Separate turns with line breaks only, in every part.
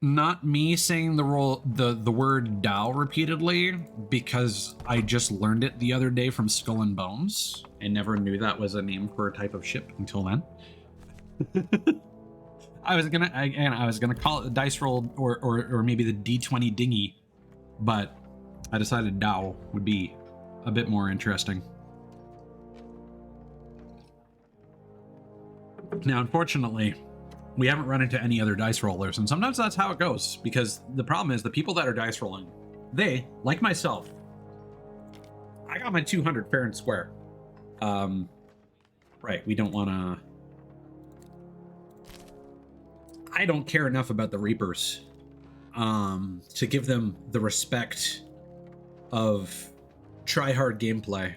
not me saying the word Dao repeatedly, because I just learned it the other day from Skull and Bones and never knew that was a name for a type of ship until then. I was gonna call it the dice roll or maybe the D20 dinghy, but I decided Dao would be a bit more interesting. Now, unfortunately, we haven't run into any other dice rollers, and sometimes that's how it goes, because the problem is the people that are dice rolling, they, like myself, I got my 200 fair and square. Right, we don't want to... I don't care enough about the Reapers to give them the respect of try-hard gameplay.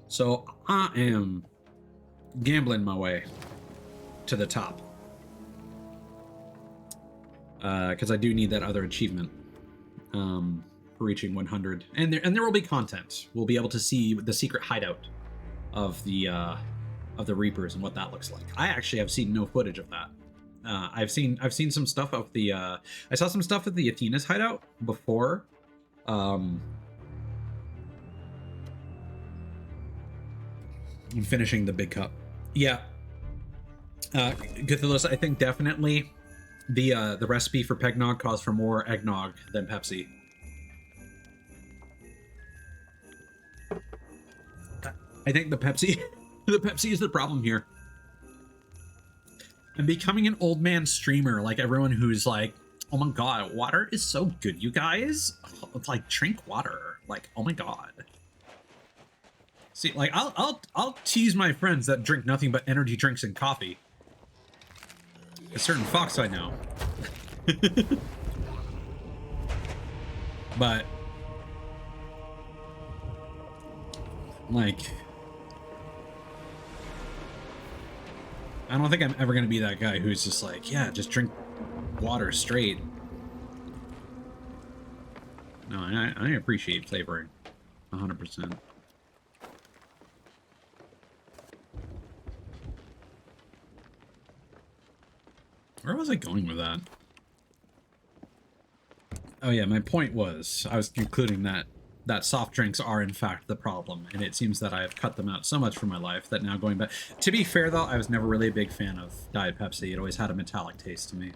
So I am gambling my way to the top. Because I do need that other achievement for reaching 100. And there will be content. We'll be able to see the secret hideout of the Reapers and what that looks like. I actually have seen no footage of that. I've seen some stuff of the I saw some stuff at the Athena's hideout before. Finishing the big cup. Yeah. Cthulhu, I think definitely the recipe for Peggnog calls for more eggnog than Pepsi. I think the Pepsi is the problem here. I'm becoming an old man streamer, like everyone who's like, oh my god, water is so good, you guys. It's like, drink water. Like, oh my god. See, like, I'll tease my friends that drink nothing but energy drinks and coffee. A certain fox I know. But like, I don't think I'm ever going to be that guy who's just like, yeah, just drink water straight. No, I appreciate flavoring 100%. Where was I going with that? Oh yeah, my point was, I was concluding that soft drinks are in fact the problem, and it seems that I have cut them out so much from my life that now going back... To be fair though, I was never really a big fan of Diet Pepsi. It always had a metallic taste to me.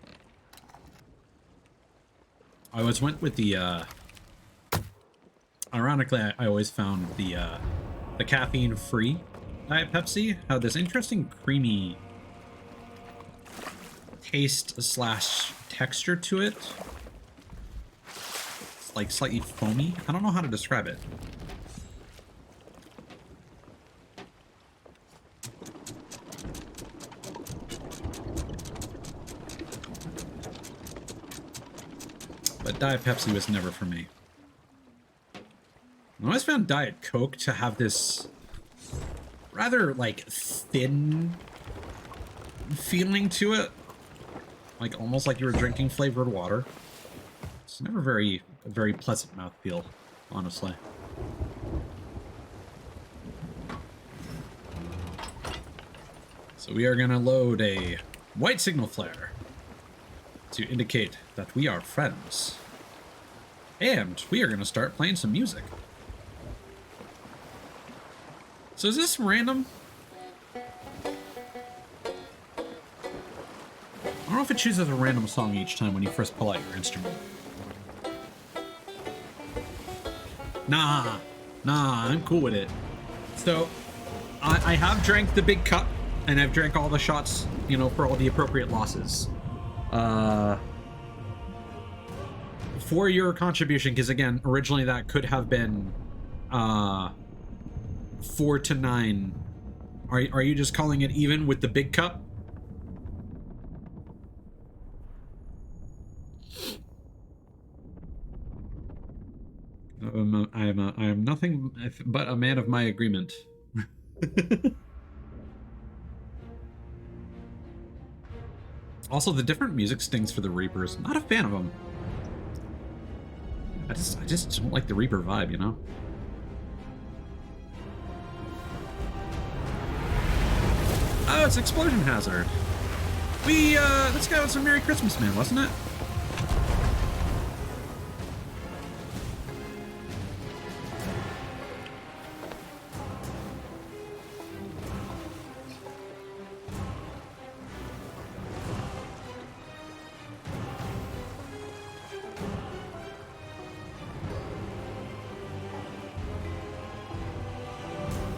I always went with the, ironically, I always found the caffeine-free Diet Pepsi had this interesting creamy taste slash texture to it. It's like slightly foamy. I don't know how to describe it. But Diet Pepsi was never for me. I always found Diet Coke to have this rather like thin feeling to it. Like almost like you were drinking flavored water. It's never a very pleasant mouthfeel, honestly. So we are gonna load a white signal flare to indicate that we are friends. And we are gonna start playing some music. So is this random? I don't know if it chooses a random song each time when you first pull out your instrument. Nah, I'm cool with it. So, I have drank the big cup, and I've drank all the shots, you know, for all the appropriate losses. For your contribution, because again, originally that could have been 4 to 9. Are you just calling it even with the big cup? I am nothing but a man of my agreement. Also, the different music stings for the Reapers. Not a fan of them. I just don't like the Reaper vibe, you know? Oh, it's Explosion Hazard. This guy was a Merry Christmas Man, wasn't it?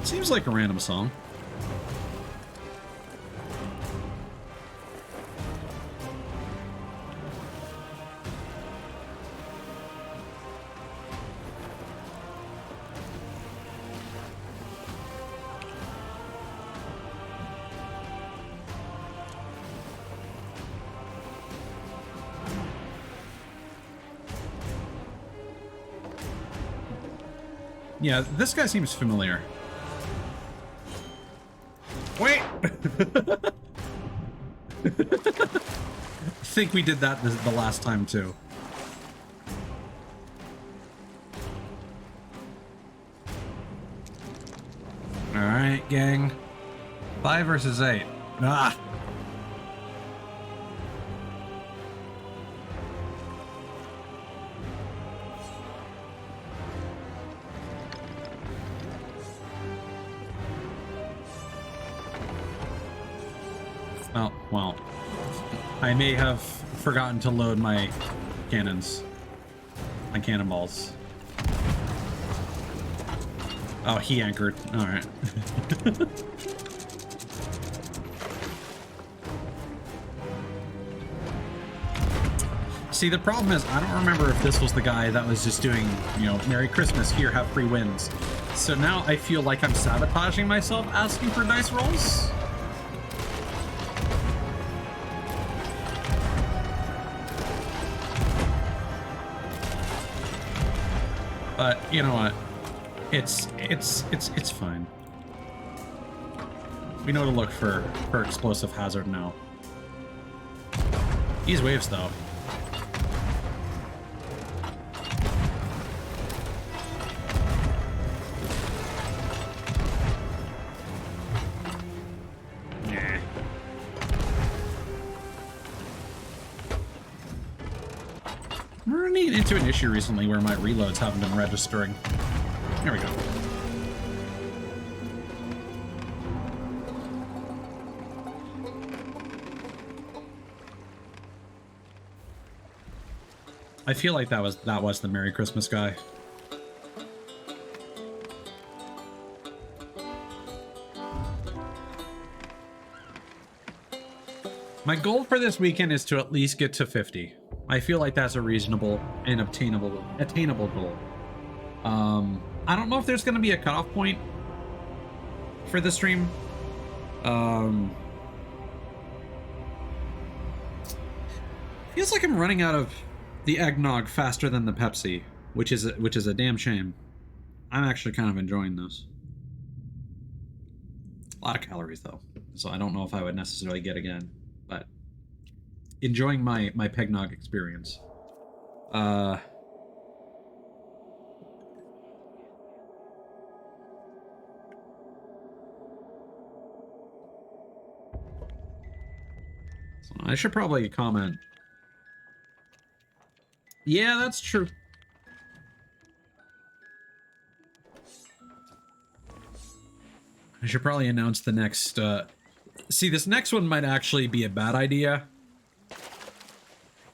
Seems like a random song. Yeah, this guy seems familiar. Wait! I think we did that the last time, too. Alright, gang. 5 versus 8. Ah! Oh, well. I may have forgotten to load my cannons. My cannonballs. Oh, he anchored. Alright. See, the problem is, I don't remember if this was the guy that was just doing, you know, Merry Christmas, here, have free wins. So now I feel like I'm sabotaging myself asking for dice rolls. But you know what? It's fine. We know to look for explosive hazard now. These waves though. We're running into an issue recently where my reloads haven't been registering. There we go. I feel like that was the Merry Christmas guy. My goal for this weekend is to at least get to 50. I feel like that's a reasonable and attainable goal. I don't know if there's going to be a cutoff point for the stream. Feels like I'm running out of the eggnog faster than the Pepsi, which is a damn shame. I'm actually kind of enjoying this. A lot of calories though, so I don't know if I would necessarily get again, but enjoying my Peggnog experience. So I should probably comment. Yeah, that's true. I should probably announce the next, see, this next one might actually be a bad idea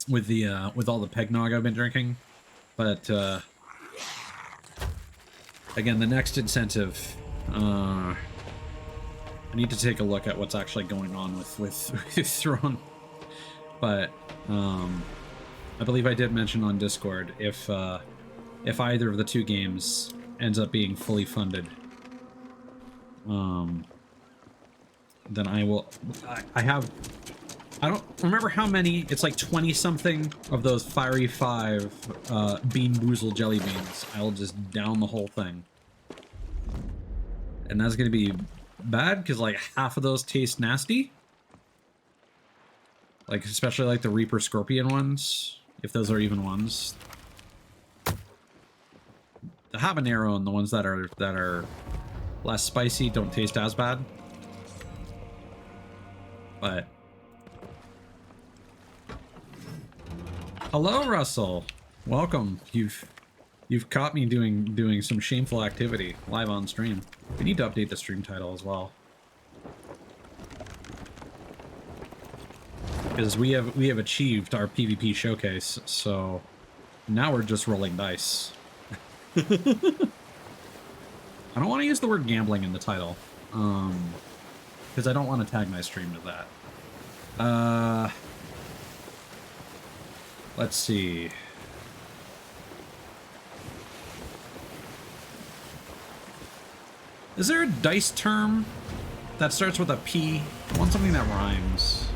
with the, with all the Peggnog I've been drinking, but, again, the next incentive, I need to take a look at what's actually going on with Throne, but, I believe I did mention on Discord, if either of the two games ends up being fully funded, then I will, I don't remember how many, it's like 20 something of those Fiery 5 Bean Boozled jelly beans. I'll just down the whole thing. And that's gonna be bad because like half of those taste nasty. Like especially like the Reaper Scorpion ones, if those are even ones. The habanero and the ones that are less spicy don't taste as bad. But hello, Russell. Welcome. You've caught me doing some shameful activity live on stream. We need to update the stream title as well. Because we have achieved our PvP showcase, so now we're just rolling dice. I don't want to use the word gambling in the title, because I don't want to tag my stream to that. Let's see. Is there a dice term that starts with a P? I want something that rhymes.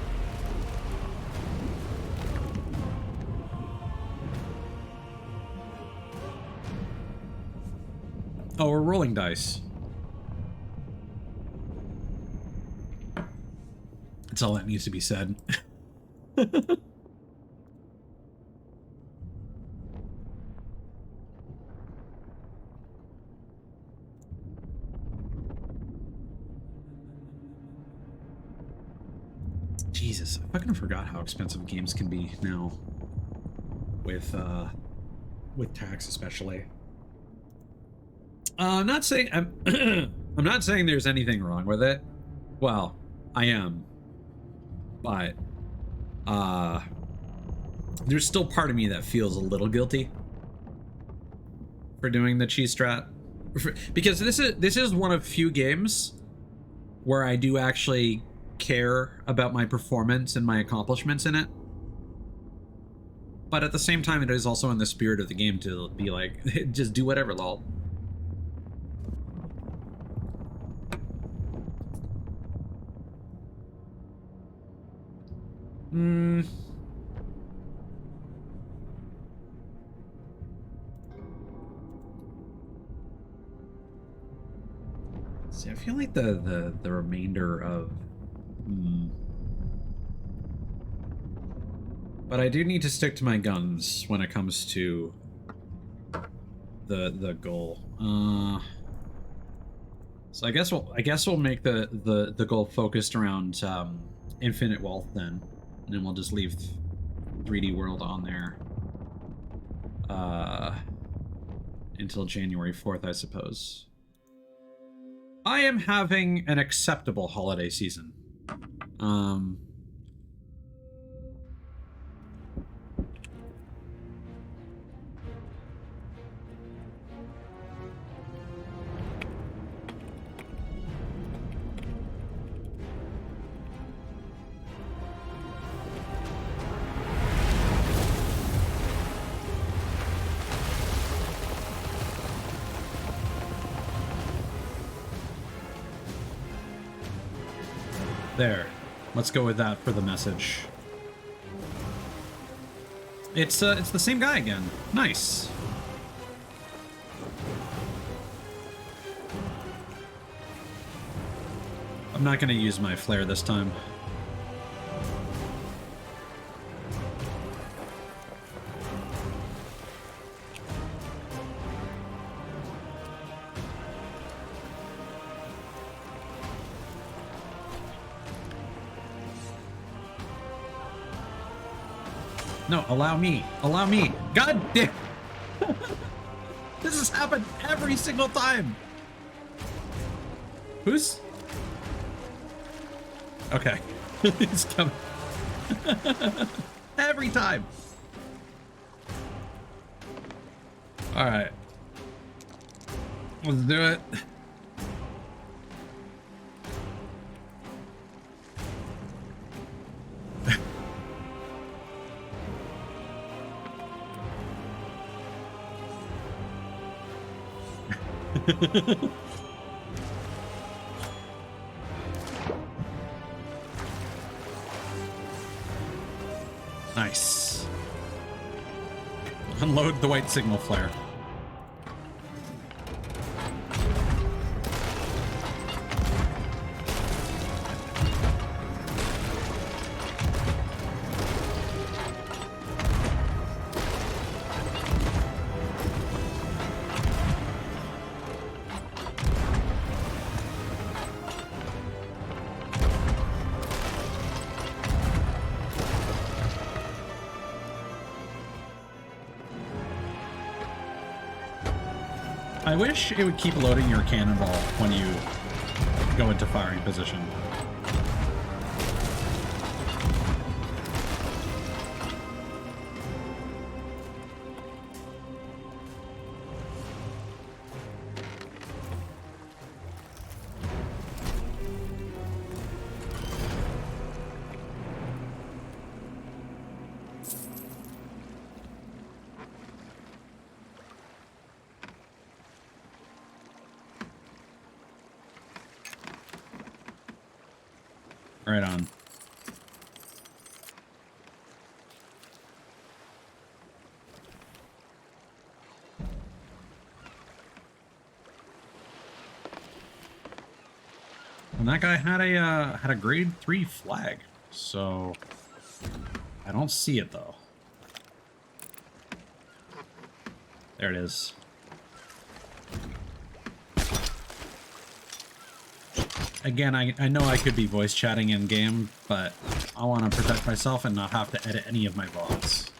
Oh, we're rolling dice. That's all that needs to be said. Jesus, I fucking forgot how expensive games can be now. With tax especially. I'm not saying I'm not saying there's anything wrong with it. Well, I am. But there's still part of me that feels a little guilty for doing the cheese strat. Because this is one of few games where I do actually care about my performance and my accomplishments in it. But at the same time, it is also in the spirit of the game to be like, just do whatever, lol. See, I feel like the remainder of... But I do need to stick to my guns when it comes to the goal. So I guess we'll make the goal focused around infinite wealth then, and then we'll just leave 3D World on there until January 4th, I suppose. I am having an acceptable holiday season. There. Let's go with that for the message. It's the same guy again. Nice. I'm not gonna use my flare this time. No, allow me. Allow me. God damn. This has happened every single time. Who's... Okay. He's coming. Every time. All right. Let's do it. Nice. Unload the white signal flare. I wish it would keep loading your cannonball when you go into firing position. Right on. And that guy had a grade 3 flag, so I don't see it though. There it is. Again, I know I could be voice chatting in game, but I want to protect myself and not have to edit any of my VODs.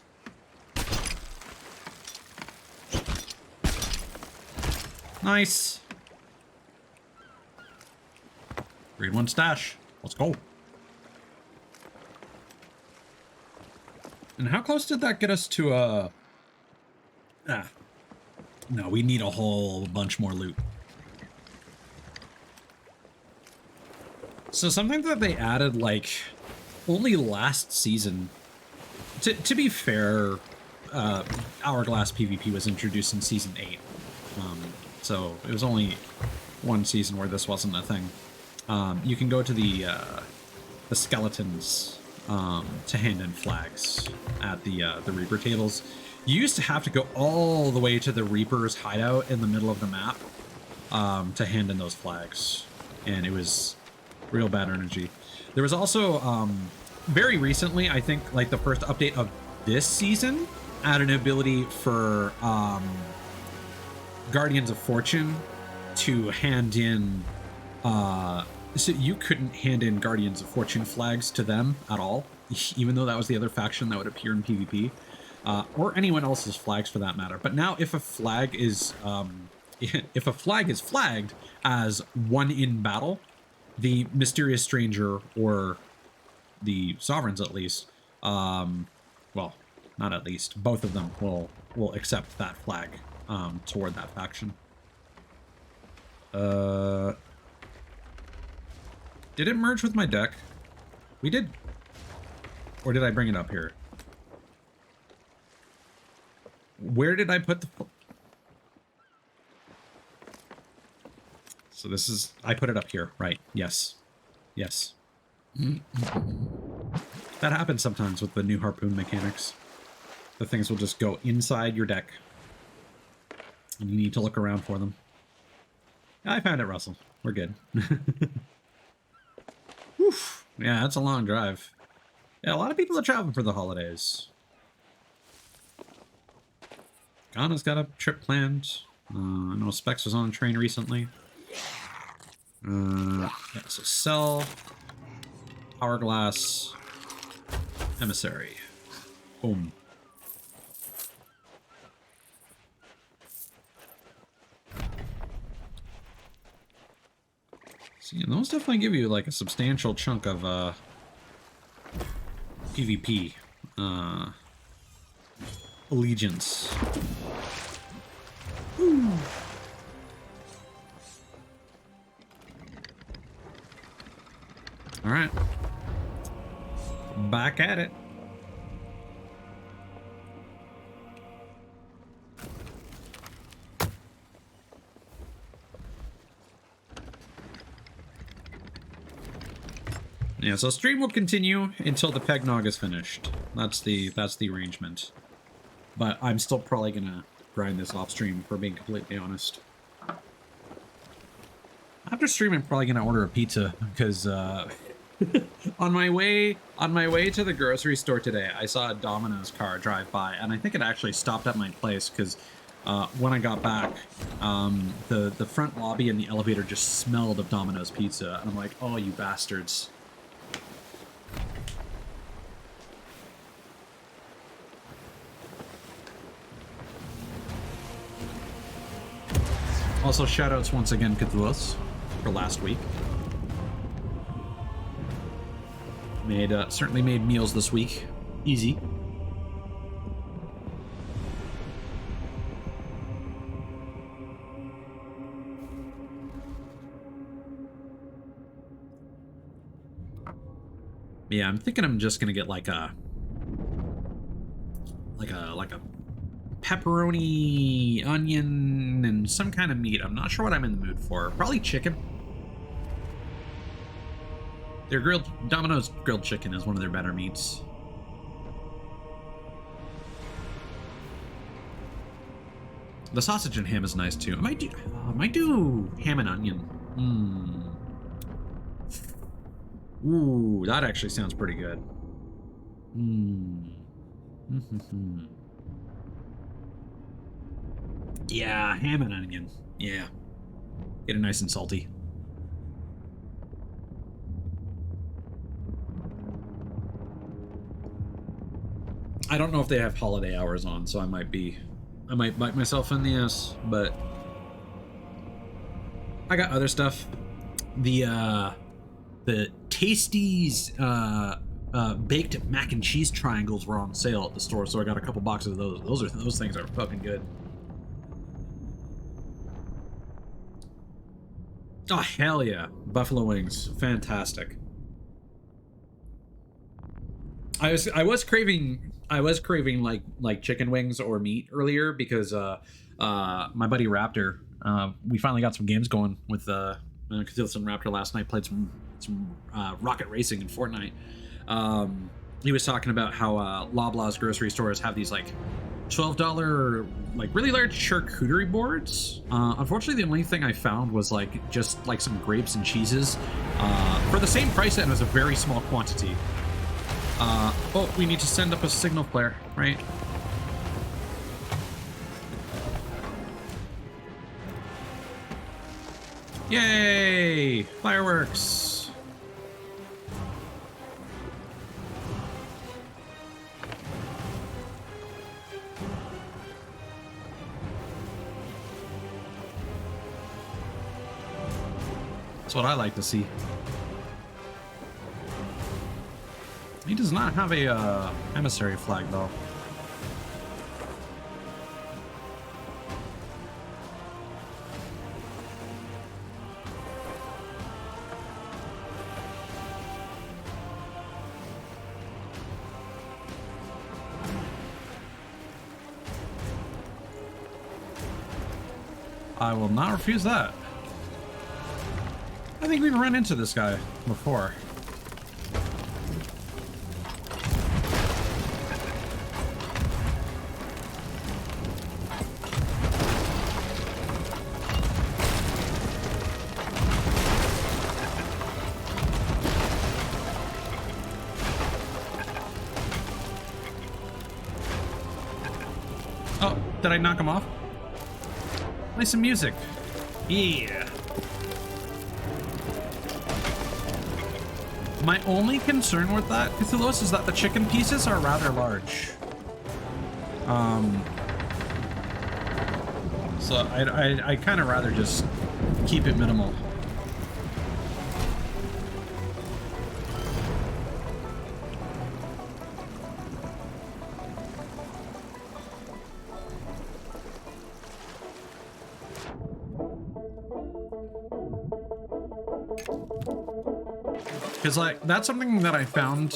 Nice. Grade 1 stash. Let's go. And how close did that get us to no, we need a whole bunch more loot. So something that they added like only last season. To be fair, Hourglass PvP was introduced in season 8. So it was only one season where this wasn't a thing. You can go to the skeletons to hand in flags at the Reaper tables. You used to have to go all the way to the Reaper's hideout in the middle of the map to hand in those flags, and it was real bad energy. There was also very recently, I think, like the first update of this season, added an ability for Guardians of Fortune to hand in. So you couldn't hand in Guardians of Fortune flags to them at all, even though that was the other faction that would appear in PvP, or anyone else's flags for that matter. But now, if a flag is flagged as one in battle, the mysterious stranger or the sovereigns, at least, well, not at least, both of them will accept that flag toward that faction. Did it merge with my deck? We did. Or did I bring it up here? Where did I put the... So this is... I put it up here, right? Yes. Yes. That happens sometimes with the new harpoon mechanics. The things will just go inside your deck. And you need to look around for them. I found it, Russell. We're good. Oof. Yeah, that's a long drive. Yeah, a lot of people are traveling for the holidays. Ghana's got a trip planned. I know Specs was on a train recently. Yeah, so sell, Hourglass, Emissary. Boom. See, and those definitely give you like a substantial chunk of PvP allegiance. Woo. All right, back at it. Yeah, so stream will continue until the Peggnog is finished. That's the arrangement. But I'm still probably gonna grind this off stream, for being completely honest. After stream, I'm probably gonna order a pizza because on my way to the grocery store today, I saw a Domino's car drive by, and I think it actually stopped at my place because when I got back, the front lobby and the elevator just smelled of Domino's pizza, and I'm like, oh, you bastards. Also, shoutouts once again, Cthulhu's, for last week. Certainly made meals this week. Easy. Yeah, I'm thinking I'm just gonna get like a pepperoni, onion, and some kind of meat. I'm not sure what I'm in the mood for. Probably chicken. Their Domino's grilled chicken is one of their better meats. The sausage and ham is nice too. I might do ham and onion. Ooh, that actually sounds pretty good. Yeah, ham and onion. Yeah. Get it nice and salty. I don't know if they have holiday hours on, so I might bite myself in the ass, but I got other stuff. The Tasties baked mac and cheese triangles were on sale at the store, so I got a couple boxes of those. Those things are fucking good. Oh hell yeah, buffalo wings, fantastic. I was craving like chicken wings or meat earlier because my buddy Raptor, we finally got some games going with Cthulhu and Raptor last night. Played some rocket racing in Fortnite. He was talking about how Loblaws grocery stores have these like $12 like really large charcuterie boards. Unfortunately, the only thing I found was like just like some grapes and cheeses for the same price, and it was a very small quantity. Oh, we need to send up a signal flare, right? Yay! Fireworks! That's what I like to see. He does not have a emissary flag, though. I will not refuse that. I think we've run into this guy before. Oh, did I knock him off? Play some music. Yeah. My only concern with that, Cthulhu, is that the chicken pieces are rather large. So I kind of rather just keep it minimal. Because like that's something that I found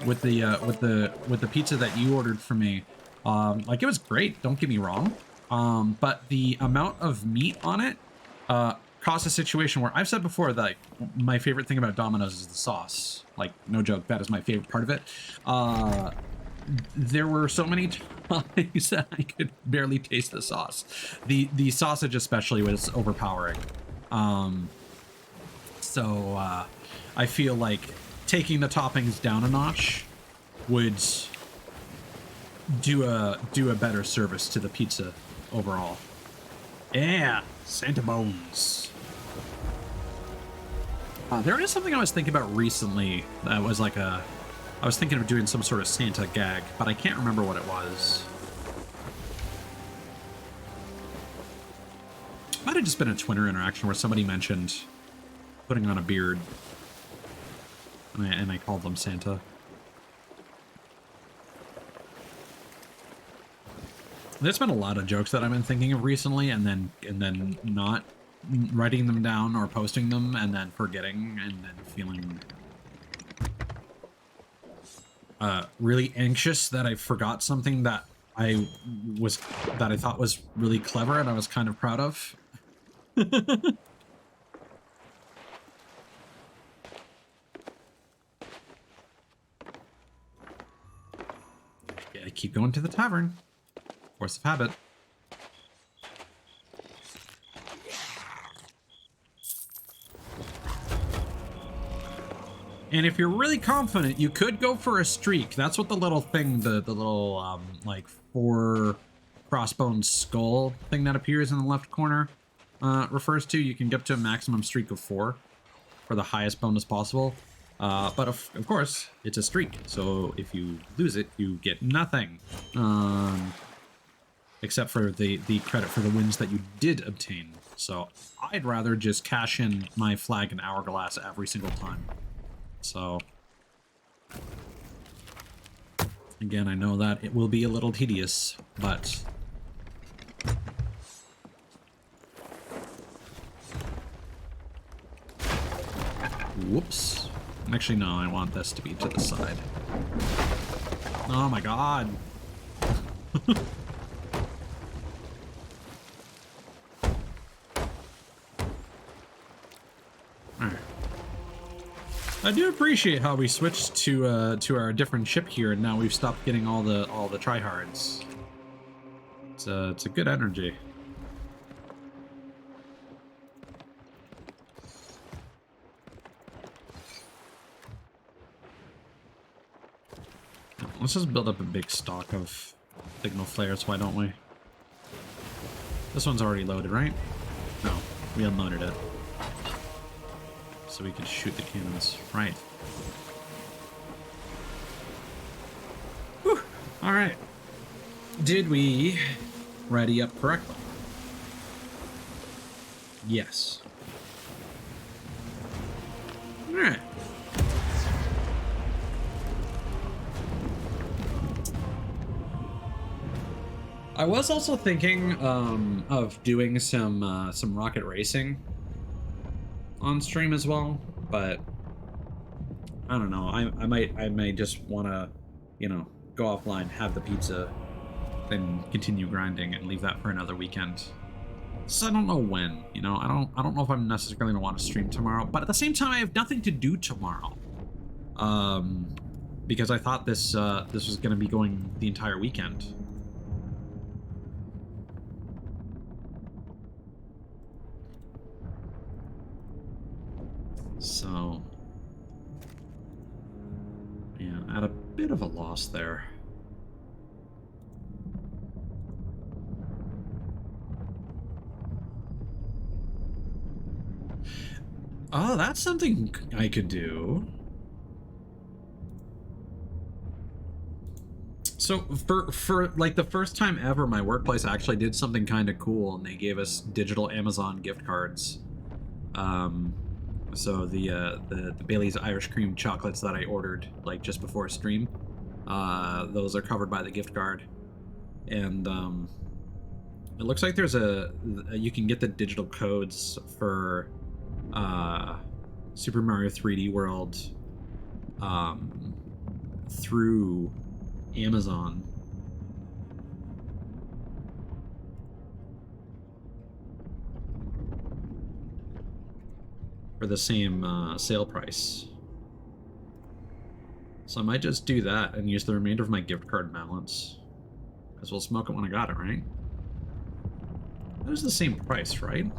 with the pizza that you ordered for me. Like it was great, don't get me wrong. But the amount of meat on it caused a situation where I've said before that my favorite thing about Domino's is the sauce. Like no joke, that is my favorite part of it. There were so many times that I could barely taste the sauce. The sausage especially was overpowering. So I feel like taking the toppings down a notch would do a better service to the pizza overall. Yeah, Santa Bones. There is something I was thinking about recently that was like I was thinking of doing some sort of Santa gag, but I can't remember what it was. Might have just been a Twitter interaction where somebody mentioned putting on a beard. And I called them Santa. There's been a lot of jokes that I've been thinking of recently, and then not writing them down or posting them, and then forgetting, and then feeling really anxious that I forgot something that I thought was really clever and I was kind of proud of. keep going to the tavern. Force of habit. And if you're really confident, you could go for a streak. That's what the little thing, the little, like, 4 crossbone skull thing that appears in the left corner refers to. You can get up to a maximum streak of 4 for the highest bonus possible. But of course, it's a streak. So if you lose it, you get nothing. Except for the credit for the wins that you did obtain. So I'd rather just cash in my flag and Hourglass every single time. So, again, I know that it will be a little tedious, but whoops. Actually, no, I want this to be to the side. Oh my god. I do appreciate how we switched to our different ship here, and now we've stopped getting all the tryhards. It's a good energy. Let's just build up a big stock of signal flares, why don't we? This one's already loaded, right? No, we unloaded it. So we can shoot the cannons. Right. Whew. All right. Did we ready up correctly? Yes. All right. I was also thinking of doing some rocket racing on stream as well, but I don't know. I might just want to, you know, go offline, have the pizza, then continue grinding and leave that for another weekend. So I don't know when, you know. I don't know if I'm necessarily gonna want to stream tomorrow, but at the same time I have nothing to do tomorrow. Because I thought this was gonna be going the entire weekend. So, yeah, at a bit of a loss there. Oh, that's something I could do. So for like the first time ever, my workplace actually did something kind of cool, and they gave us digital Amazon gift cards. So the Bailey's Irish Cream chocolates that I ordered like just before stream, those are covered by the gift card, and it looks like there's you can get the digital codes for Super Mario 3D World through Amazon. For the same sale price. So I might just do that and use the remainder of my gift card balance. Because we'll smoke it when I got it, right? That was the same price, right?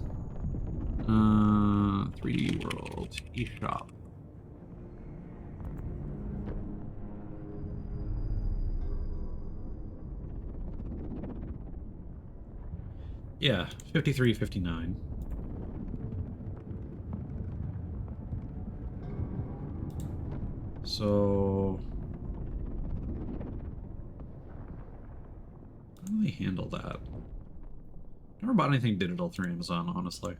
3D World eShop. Yeah, 53.59. So, how do they handle that? Never bought anything digital through Amazon, honestly.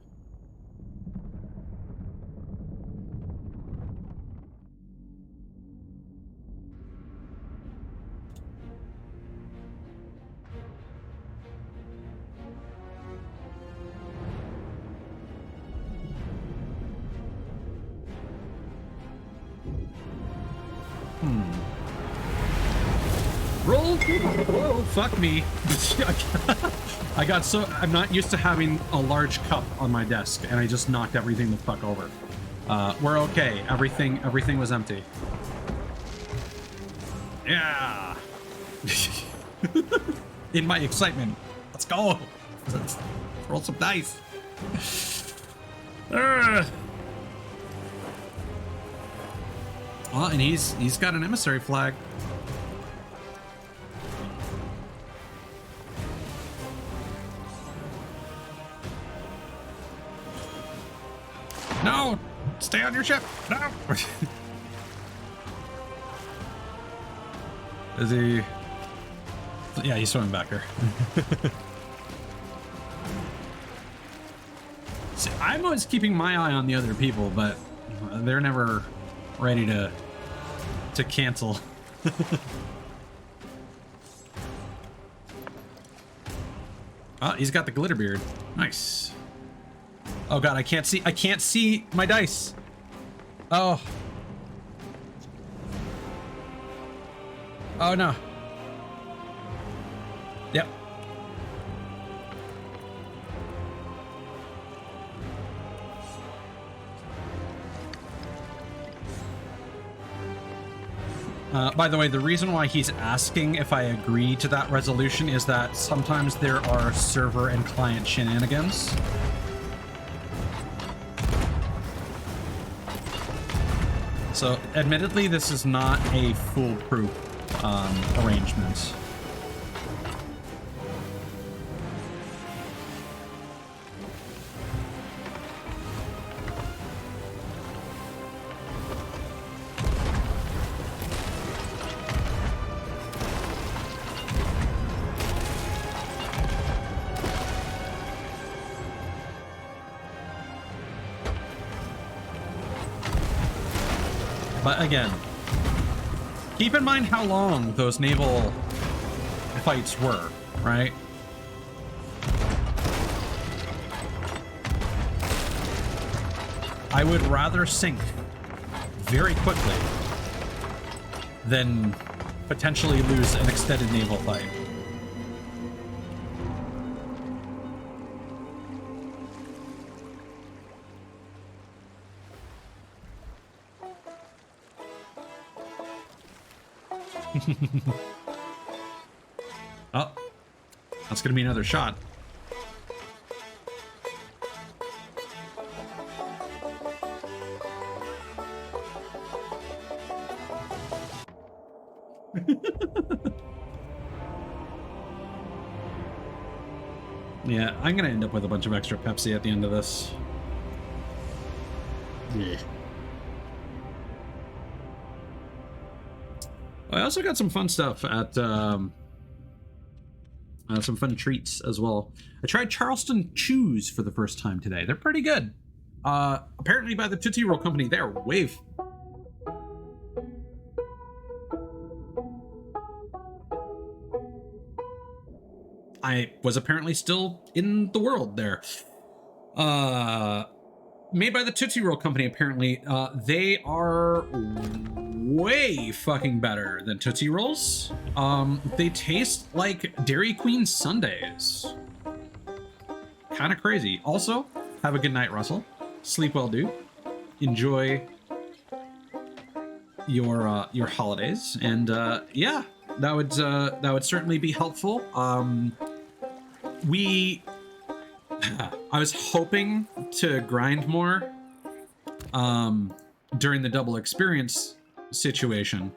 Roll! Whoa, fuck me. I got so... I'm not used to having a large cup on my desk, and I just knocked everything the fuck over. We're okay. Everything was empty. Yeah! In my excitement. Let's go. Let's roll some dice. Oh, and he's got an emissary flag. No! Stay on your ship! No! Is he... Yeah, he's swimming back here. See, I'm always keeping my eye on the other people, but they're never ready to cancel. Oh, he's got the glitter beard. Nice. Oh god, I can't see my dice. Oh. Oh no. Yep. By the way, the reason why he's asking if I agree to that resolution is that sometimes there are server and client shenanigans. So, admittedly, this is not a foolproof arrangement. But again, keep in mind how long those naval fights were, right? I would rather sink very quickly than potentially lose an extended naval fight. Oh, that's gonna be another shot. Yeah, I'm gonna end up with a bunch of extra Pepsi at the end of this. Yeah. I also got some fun stuff at some fun treats as well. I tried Charleston Chews for the first time today. They're pretty good. Apparently by the Tootsie Roll Company, they're wave. I was apparently still in the world there. Made by the Tootsie Roll Company, apparently. They are way fucking better than Tootsie Rolls. They taste like Dairy Queen sundaes. Kind of crazy. Also, have a good night, Russell. Sleep well, dude. Enjoy your holidays, and yeah, that would certainly be helpful. I was hoping to grind more during the double experience situation.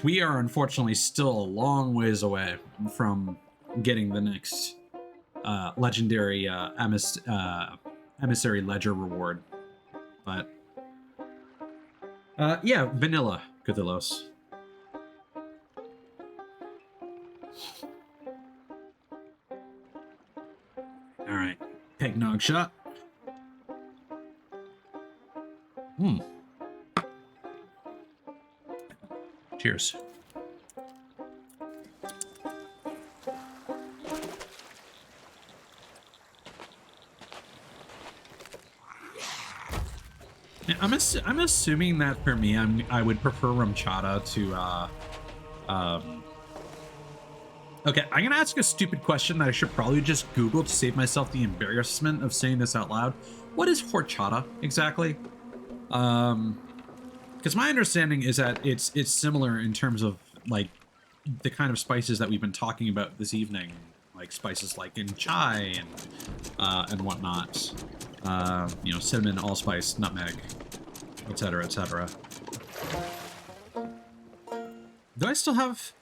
We are unfortunately still a long ways away from getting the next legendary emissary ledger reward, but yeah, vanilla Cthulhos. All right, Peggnog shot. Cheers. Yeah, I'm assuming that for me, I would prefer rum chata to Okay, I'm gonna ask a stupid question that I should probably just Google to save myself the embarrassment of saying this out loud. What is horchata exactly? Because my understanding is that it's similar in terms of like the kind of spices that we've been talking about this evening, like spices like in chai and whatnot. You know, cinnamon, allspice, nutmeg, etc., etc. Do I still have?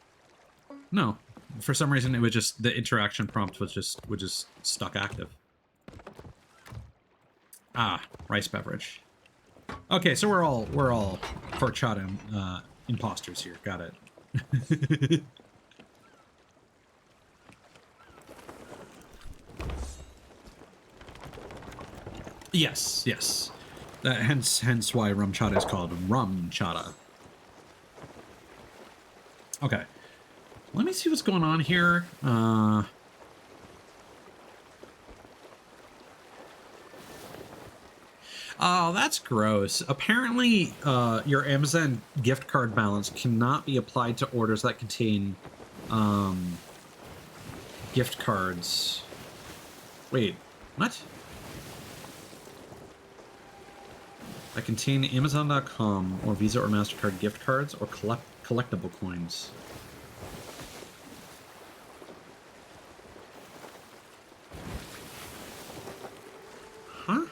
No. For some reason, it was just the interaction prompt was just stuck active. Ah, rice beverage. Okay, so we're all horchata imposters here. Got it. Yes, yes. Hence why rum chata is called rum chata. Okay. Let me see what's going on here. Oh, that's gross. Apparently, your Amazon gift card balance cannot be applied to orders that contain gift cards. Wait, what? That contain Amazon.com or Visa or MasterCard gift cards or collectible coins. Huh?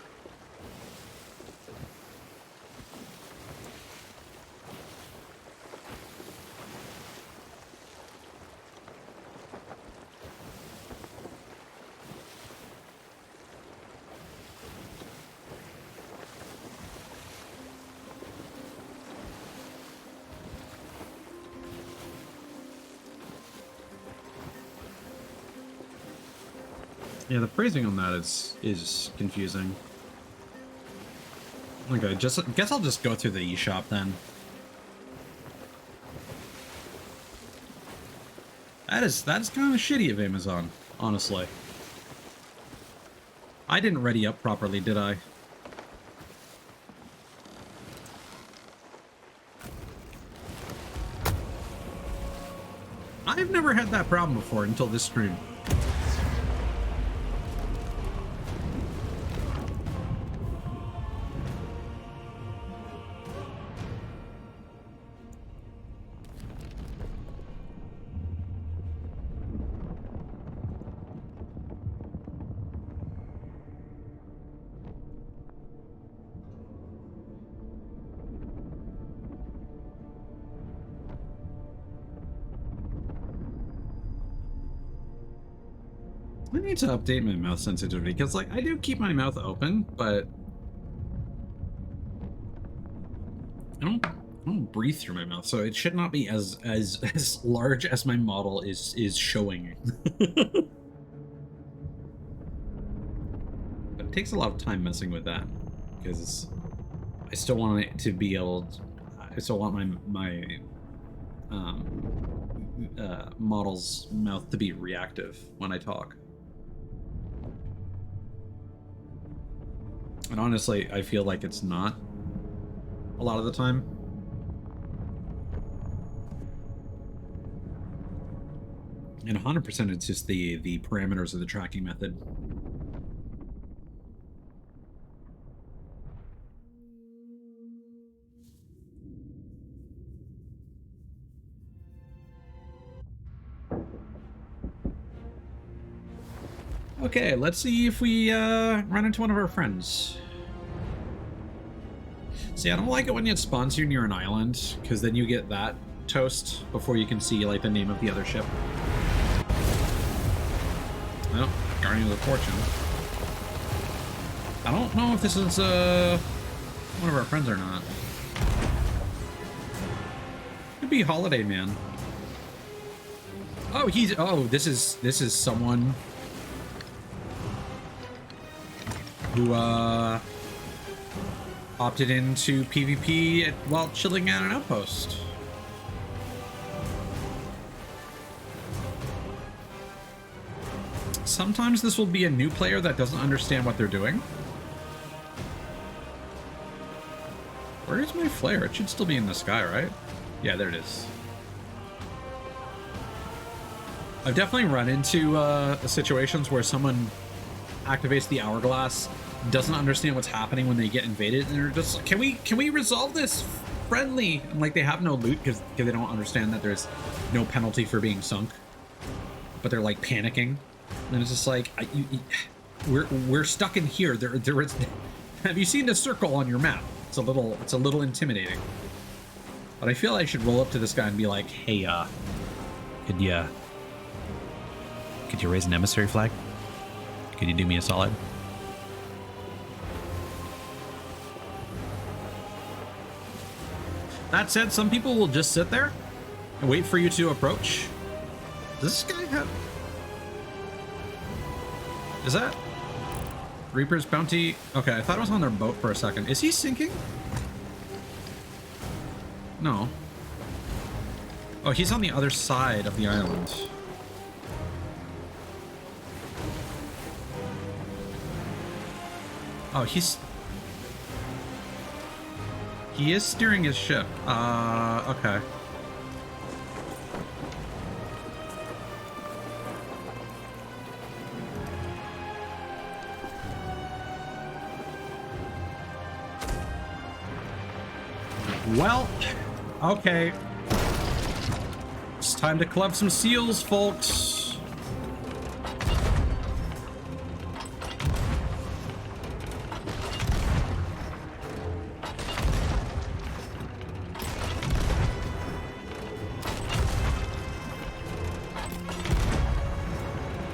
Yeah, the phrasing on that is confusing. Okay, guess I'll just go through the eShop then. That's kind of shitty of Amazon, honestly. I didn't ready up properly, did I? I've never had that problem before until this stream. I need to update my mouth sensitivity because, like, I do keep my mouth open, but I don't breathe through my mouth, so it should not be as large as my model is showing. But it takes a lot of time messing with that because I still want it to be able to, I still want my model's mouth to be reactive when I talk. And honestly, I feel like it's not a lot of the time. And 100% it's just the parameters of the tracking method. Okay, let's see if we run into one of our friends. See, I don't like it when it spawns you near an island, because then you get that toast before you can see, like, the name of the other ship. Well, Guardian of the Fortune. I don't know if this is one of our friends or not. Could be Holiday Man. Oh, this is someone who opted into PvP while chilling at an outpost. Sometimes this will be a new player that doesn't understand what they're doing. Where is my flare? It should still be in the sky, right? Yeah, there it is. I've definitely run into situations where someone activates the Hourglass, doesn't understand what's happening when they get invaded, and they're just, can we resolve this friendly. And like they have no loot because they don't understand that there's no penalty for being sunk. But they're like panicking, and it's just like we're stuck in here. There is. Have you seen the circle on your map? It's a little intimidating. But I feel I should roll up to this guy and be like, hey, could you raise an emissary flag? Could you do me a solid? That said, some people will just sit there and wait for you to approach. Does this guy have... Is that... Reaper's Bounty? Okay, I thought it was on their boat for a second. Is he sinking? No. Oh, he's on the other side of the island. Oh, he is steering his ship. Okay. Well, okay. It's time to club some seals, folks.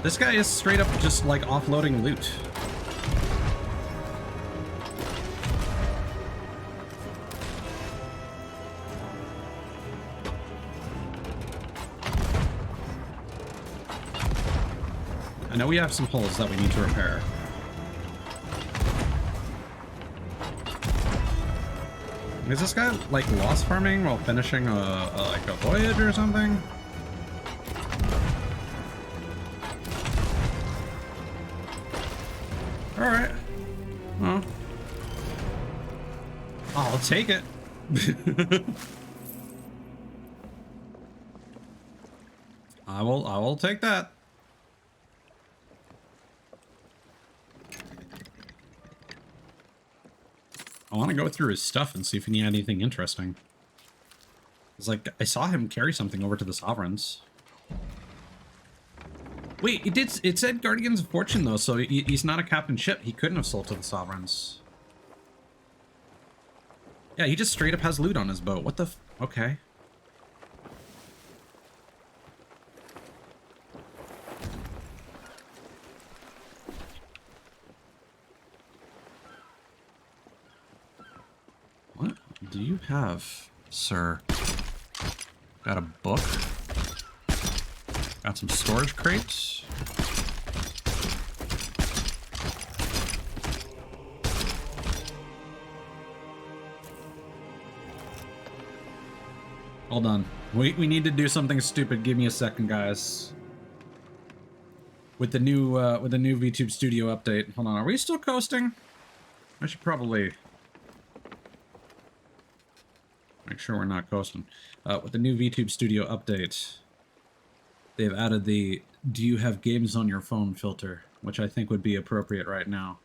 This guy is straight up just like offloading loot. I know we have some holes that we need to repair. Is this guy like lost farming while finishing like a voyage or something? All right. Well, I'll take it. I will take that. I want to go through his stuff and see if he had anything interesting. It's like, I saw him carry something over to the Sovereigns. Wait, it said Guardians of Fortune though, so he's not a captain ship. He couldn't have sold to the Sovereigns. Yeah, he just straight up has loot on his boat. What the f... Okay. What do you have, sir? Got a book? Got some storage crates? Hold on. We need to do something stupid. Give me a second, guys. With the new VTube Studio update. Hold on. Are we still coasting? I should probably make sure we're not coasting. With the new VTube Studio update, they've added the "Do you have games on your phone" filter, which I think would be appropriate right now.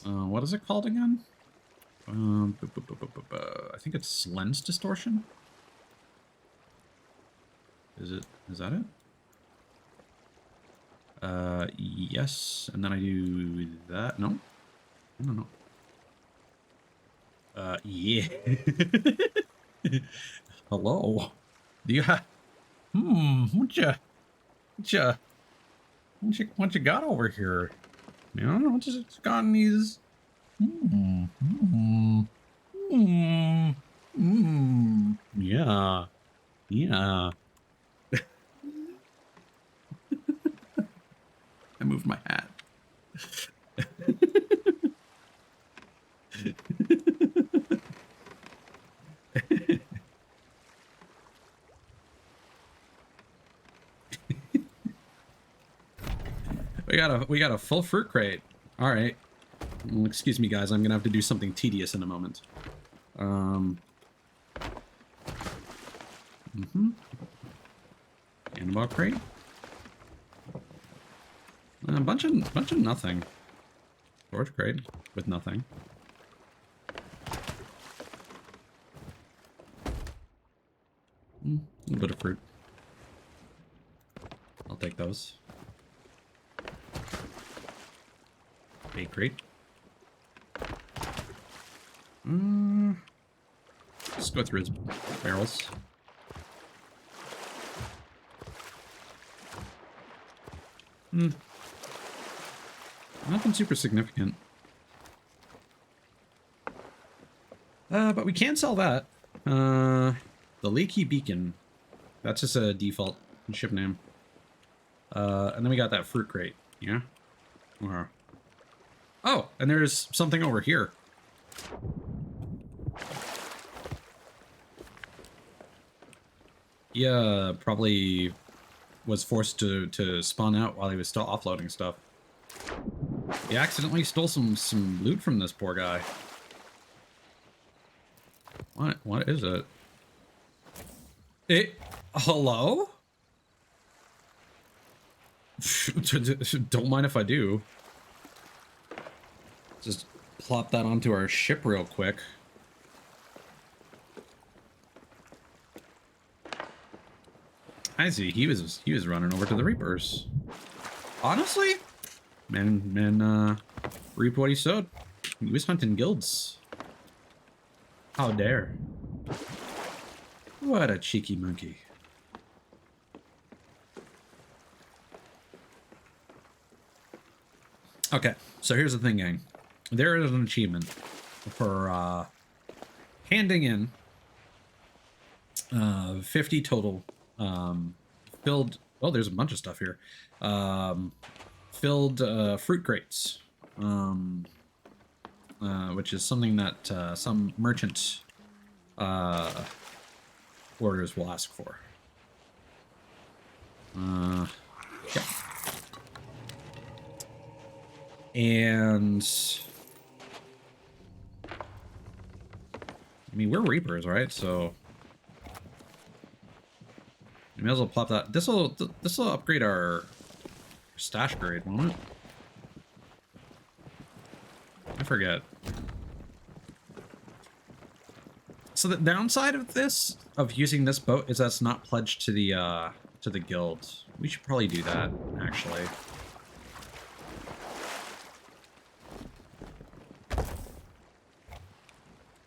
What is it called again? I think it's lens distortion. Is that it? Yes, and then I do that. No. Yeah. Hello. Do you have... What you got over here? You know, what you got in these... Yeah. Yeah. I moved my hat. We got a full fruit crate. All right. Well, excuse me, guys. I'm gonna have to do something tedious in a moment. Cannonball crate. A bunch of nothing. Storage crate with nothing. A little bit of fruit. I'll take those. Bait crate. Let's go through his barrels. Nothing super significant. But we can sell that. The Leaky Beacon. That's just a default ship name. And then we got that fruit crate. Yeah? Oh, and there's something over here. Yeah, probably was forced to spawn out while he was still offloading stuff. He accidentally stole some loot from this poor guy. What is it? Hello? Don't mind if I do. Just plop that onto our ship real quick. I see. He was running over to the Reapers. Honestly, man, reap what he sowed. He was hunting guilds. How dare? What a cheeky monkey. Okay, so here's the thing, gang. There is an achievement for handing in 50 total filled. Oh, there's a bunch of stuff here. Filled fruit crates, which is something that some merchant orders will ask for. Yeah. And I mean, we're Reapers, right? So we may as well plop that. This will upgrade our stash grade, won't it? I forget. So the downside of this, of using this boat, is that it's not pledged to the guild. We should probably do that, actually.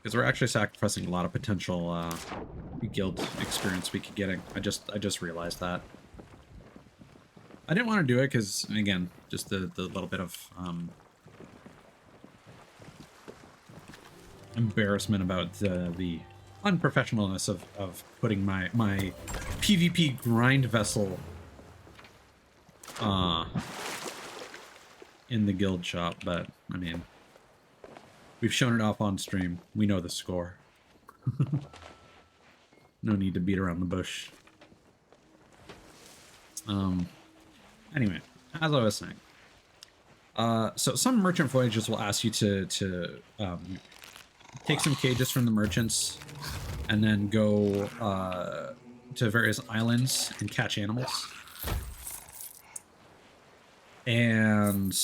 Because we're actually sacrificing a lot of potential guild experience we could get. I just realized that. I didn't want to do it because, again, just the little bit of embarrassment about the unprofessionalness of putting my PvP grind vessel in the guild shop. But I mean, we've shown it off on stream. We know the score. No need to beat around the bush. Anyway, as I was saying, so some merchant voyages will ask you to take some cages from the merchants and then go to various islands and catch animals. And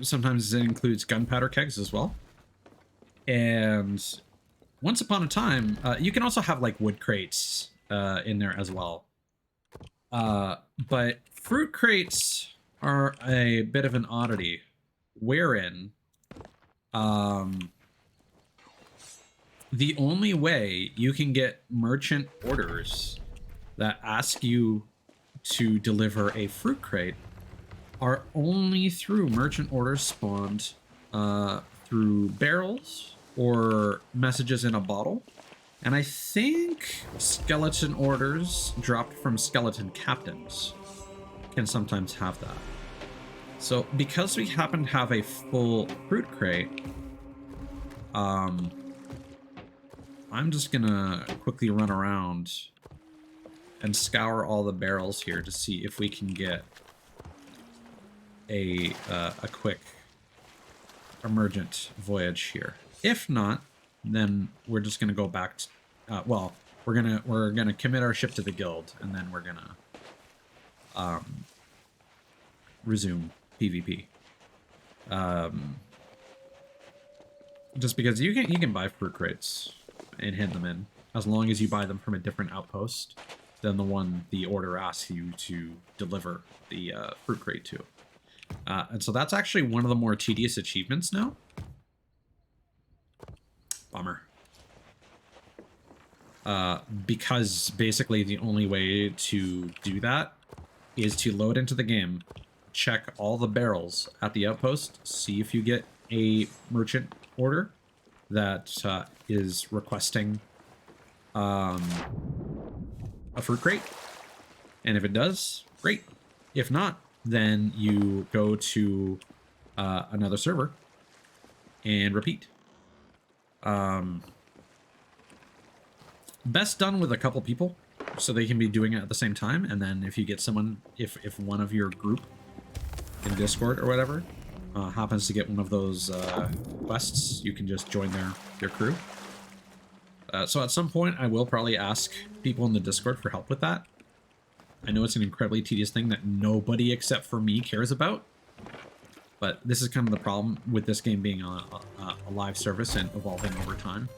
sometimes it includes gunpowder kegs as well. And once upon a time, you can also have like wood crates in there as well. But fruit crates are a bit of an oddity, wherein the only way you can get merchant orders that ask you to deliver a fruit crate are only through merchant orders spawned through barrels or messages in a bottle. And I think skeleton orders dropped from skeleton captains can sometimes have that. So because we happen to have a full fruit crate, I'm just gonna quickly run around and scour all the barrels here to see if we can get a quick emergent voyage here. If not, then we're just gonna go back to, well, we're gonna commit our ship to the guild, and then we're gonna resume PvP. Just because you can buy fruit crates and hand them in, as long as you buy them from a different outpost than the one the order asks you to deliver the fruit crate to. And so that's actually one of the more tedious achievements now. Bummer. Because basically the only way to do that is to load into the game, check all the barrels at the outpost, see if you get a merchant order that is requesting a fruit crate. And if it does, great. If not, then you go to another server and repeat. Best done with a couple people, so they can be doing it at the same time. And then if you get someone, if one of your group in Discord or whatever happens to get one of those quests, you can just join their crew. So at some point, I will probably ask people in the Discord for help with that. I know it's an incredibly tedious thing that nobody except for me cares about. But this is kind of the problem with this game being a live service and evolving over time.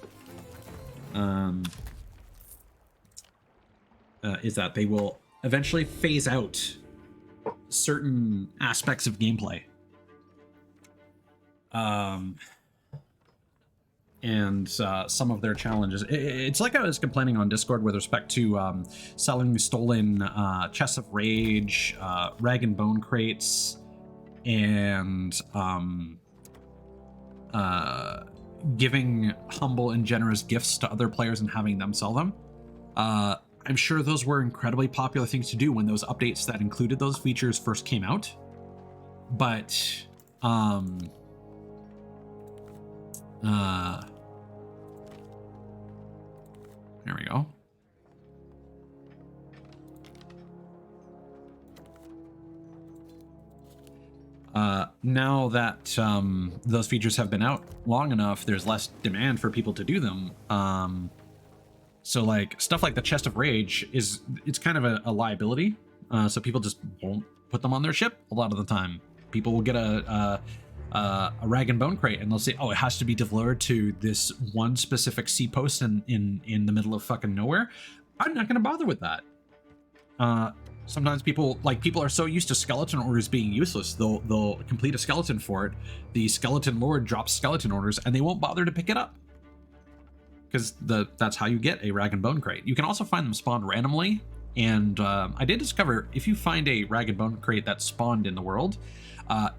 Is that they will eventually phase out certain aspects of gameplay. And some of their challenges. It's like I was complaining on Discord with respect to selling stolen chests of rage, rag and bone crates, and giving humble and generous gifts to other players and having them sell them. I'm sure those were incredibly popular things to do when those updates that included those features first came out. But there we go. Now that those features have been out long enough, there's less demand for people to do them. So like stuff like the Chest of Rage it's kind of a liability. So people just won't put them on their ship a lot of the time. People will get a rag and bone crate and they'll say, oh, it has to be delivered to this one specific sea post in the middle of fucking nowhere. I'm not going to bother with that. Sometimes people are so used to skeleton orders being useless, they'll complete a skeleton for it. The skeleton lord drops skeleton orders and they won't bother to pick it up. Because that's how you get a rag and bone crate. You can also find them spawned randomly. And I did discover if you find a rag and bone crate that's spawned in the world,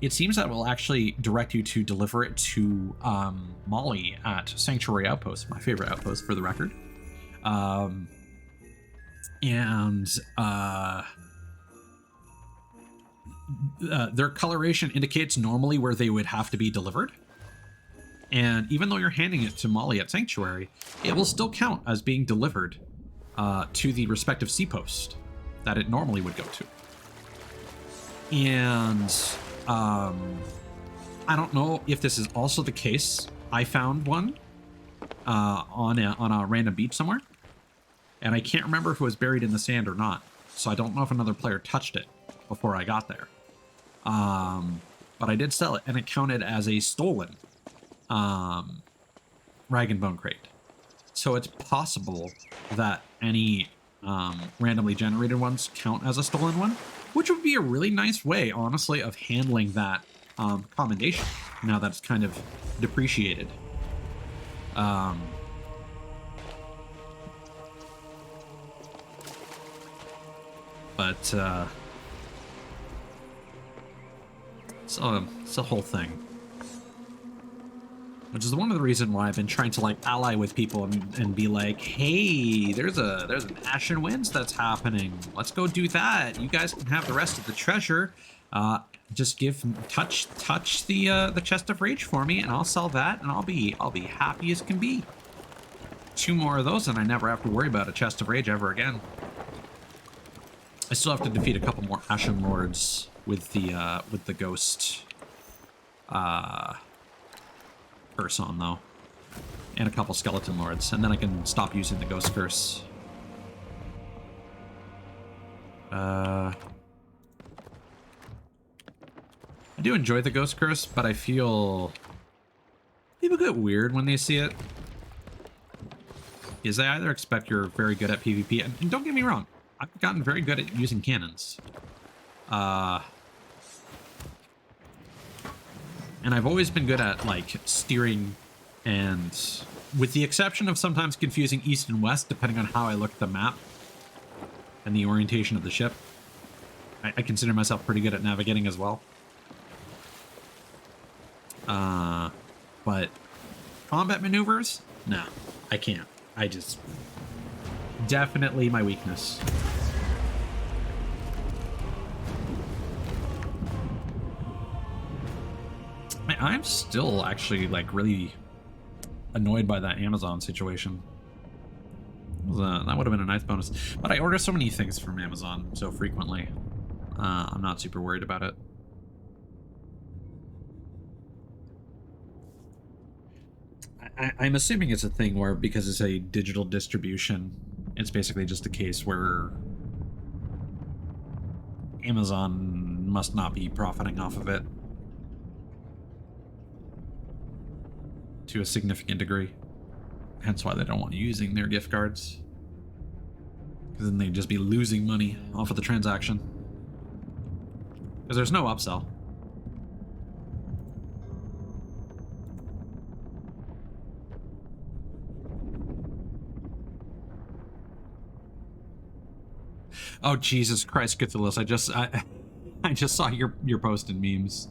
it seems that it will actually direct you to deliver it to Molly at Sanctuary Outpost, my favorite outpost for the record. Their coloration indicates normally where they would have to be delivered. And even though you're handing it to Molly at Sanctuary, it will still count as being delivered to the respective sea post that it normally would go to. And I don't know if this is also the case. I found one on a random beach somewhere, and I can't remember if it was buried in the sand or not. So I don't know if another player touched it before I got there. But I did sell it, and it counted as a stolen rag and bone crate. So it's possible that any randomly generated ones count as a stolen one, which would be a really nice way, honestly, of handling that commendation now that it's kind of depreciated. But it's a whole thing. Which is one of the reasons why I've been trying to like ally with people and be like, hey, there's an Ashen Winds that's happening. Let's go do that. You guys can have the rest of the treasure. Just touch the Chest of Rage for me, and I'll sell that, and I'll be happy as can be. 2 more of those, and I never have to worry about a Chest of Rage ever again. I still have to defeat a couple more Ashen Lords with the ghost curse on, though, and a couple skeleton lords, and then I can stop using the ghost curse. I do enjoy the Ghost Curse, but I feel people get weird when they see it. Is I either expect you're very good at PvP, and don't get me wrong, I've gotten very good at using cannons. And I've always been good at, like, steering, and with the exception of sometimes confusing east and west, depending on how I look at the map and the orientation of the ship, I consider myself pretty good at navigating as well. But combat maneuvers? No, I can't. I just... Definitely my weakness. I'm still actually, like, really annoyed by that Amazon situation. That would have been a nice bonus. But I order so many things from Amazon so frequently. I'm not super worried about it. I'm assuming it's a thing where, because it's a digital distribution, it's basically just a case where Amazon must not be profiting off of it to a significant degree. Hence why they don't want you using their gift cards. Because then they'd just be losing money off of the transaction. Because there's no upsell. Oh, Jesus Christ, Cthulhu, I just saw your post in memes.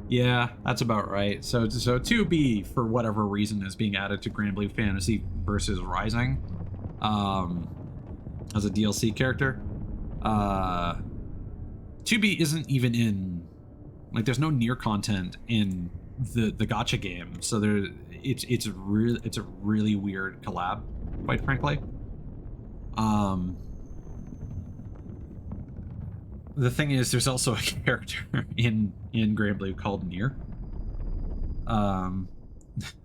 Yeah, that's about right. So 2B, for whatever reason, is being added to Grand Blue Fantasy versus Rising as a DLC character. 2B isn't even in, like, there's no near content in the gacha game, so it's a really weird collab, quite frankly. The thing is, there's also a character in Grand Blue called Nier.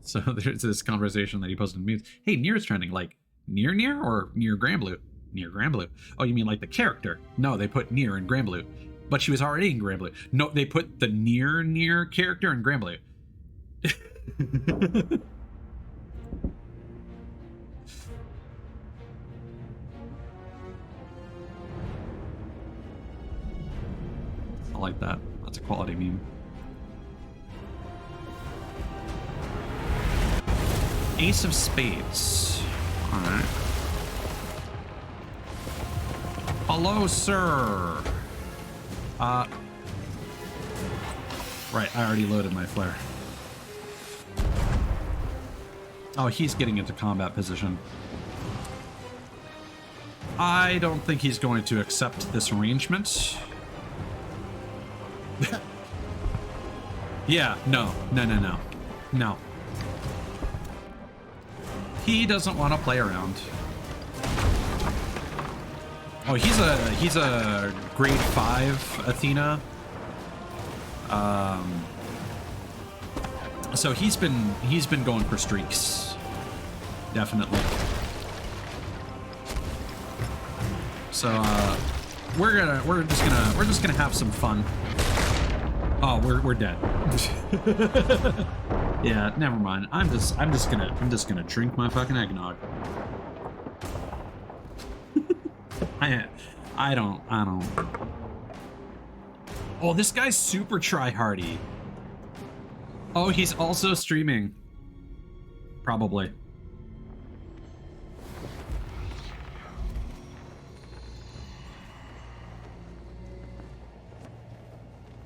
So there's this conversation that he posted in memes. Hey, Nier is trending. Like, Nier or Nier Grand Blue? Nier Grand Blue. Oh, you mean like the character? No, they put Nier in Grand Blue. But she was already in Grand Blue. No, they put the Nier character in Grand Blue. I like that. That's a quality meme. Ace of Spades. Alright. Hello, sir. Right, I already loaded my flare. Oh, he's getting into combat position. I don't think he's going to accept this arrangement. Yeah, no. He doesn't want to play around. Oh, he's a grade 5 Athena. So he's been going for streaks. Definitely. So we're just gonna have some fun. Oh, we're dead. Yeah, never mind. I'm just gonna drink my fucking eggnog. I don't. Oh, this guy's super try-hardy. Oh, he's also streaming. Probably.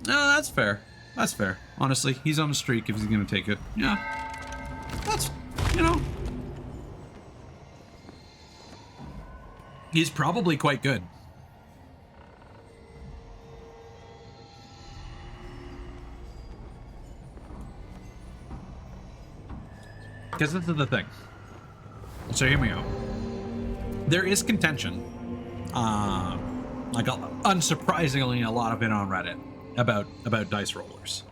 No, that's fair. That's fair. Honestly, he's on a streak if he's gonna take it. Yeah. That's, you know. He's probably quite good. Because this is the thing. So hear me out. There is contention. Like, unsurprisingly, a lot of it on Reddit about dice rollers.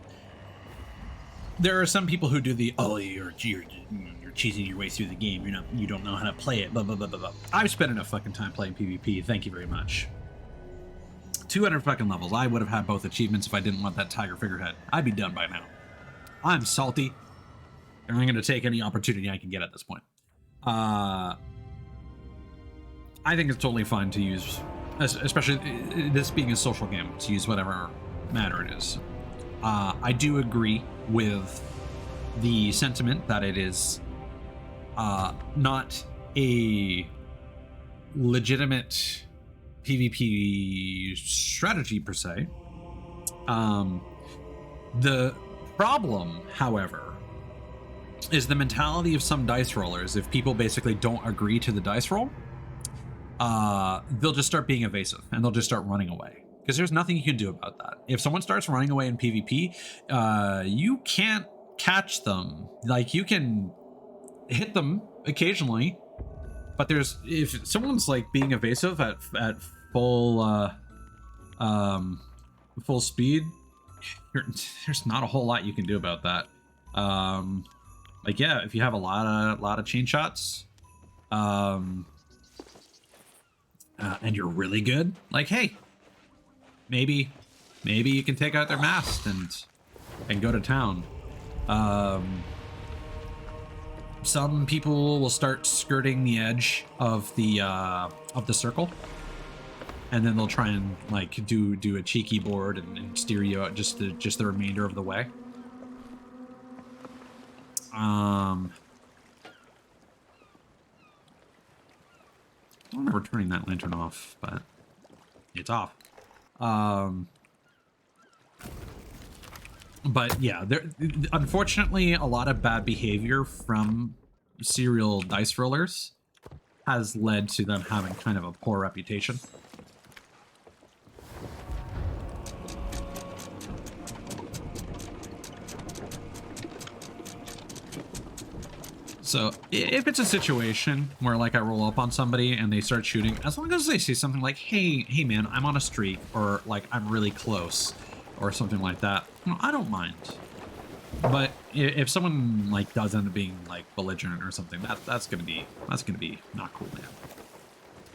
There are some people who do the, oh, you're cheesing your way through the game. You don't know how to play it. Blah blah blah blah blah. I've spent enough fucking time playing PvP. Thank you very much. 200 fucking levels. I would have had both achievements if I didn't want that tiger figurehead. I'd be done by now. I'm salty, and I'm going to take any opportunity I can get at this point. I think it's totally fine to use, especially this being a social game, to use whatever matter it is. I do agree with the sentiment that it is not a legitimate PvP strategy per se. The problem, however, is the mentality of some dice rollers. If people basically don't agree to the dice roll, they'll just start being evasive and they'll just start running away, because there's nothing you can do about that. If someone starts running away in PvP, you can't catch them. Like, you can hit them occasionally, but if someone's like being evasive at full full speed, there's not a whole lot you can do about that. Like, yeah, if you have a lot of chain shots, and you're really good, like, hey, maybe you can take out their mast and go to town. Some people will start skirting the edge of the circle, and then they'll try and like do a cheeky board and steer you out just the remainder of the way. I'm never turning that lantern off, but it's off. But yeah, unfortunately, a lot of bad behavior from serial dice rollers has led to them having kind of a poor reputation. So if it's a situation where like I roll up on somebody and they start shooting, as long as they say something like, hey man, I'm on a streak, or like I'm really close, or something like that, I don't mind. But if someone like does end up being like belligerent or something, that's gonna be not cool, man.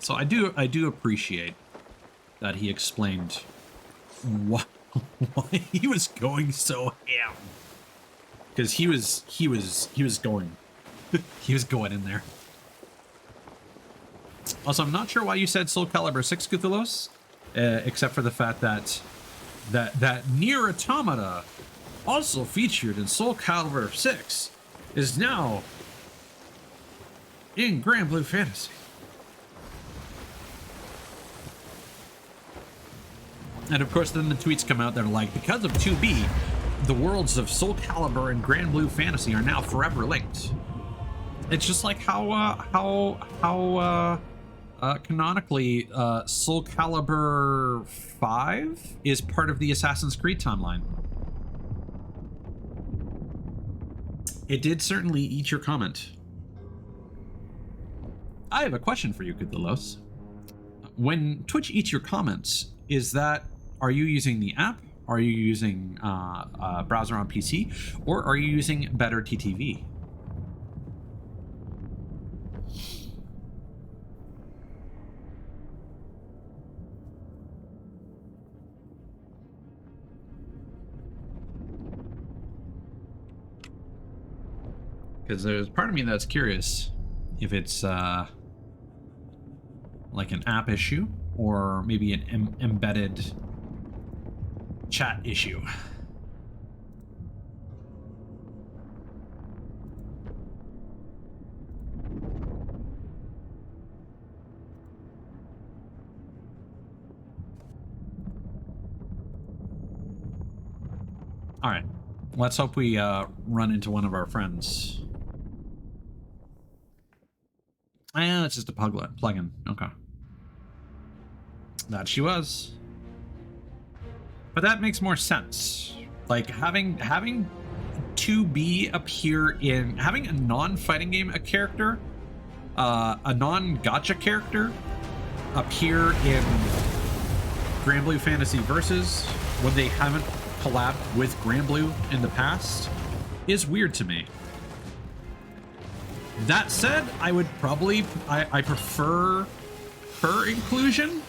So I do appreciate that he explained why he was going so ham, because he was going he was going in there. Also, I'm not sure why you said Soul Calibur 6, Cthulhu's, except for the fact that Nier Automata, also featured in Soul Calibur 6, is now in Grand Blue Fantasy. And of course, then the tweets come out that are like, because of 2B, the worlds of Soul Calibur and Grand Blue Fantasy are now forever linked. It's just like how canonically Soul Calibur 5 is part of the Assassin's Creed timeline. It did certainly eat your comment. I have a question for you, Cthulhu's. When Twitch eats your comments, are you using the app? Are you using a browser on PC? Or are you using Better TTV? Because there's part of me that's curious if it's like an app issue or maybe an embedded chat issue. All right, let's hope we run into one of our friends. It's just a plugin. Okay. That she was. But that makes more sense. Like having 2B appear in, having a non-fighting game a character, a non-gacha character appear in Grand Blue Fantasy Versus when they haven't collabed with Grand Blue in the past is weird to me. That said, I would probably, I prefer her inclusion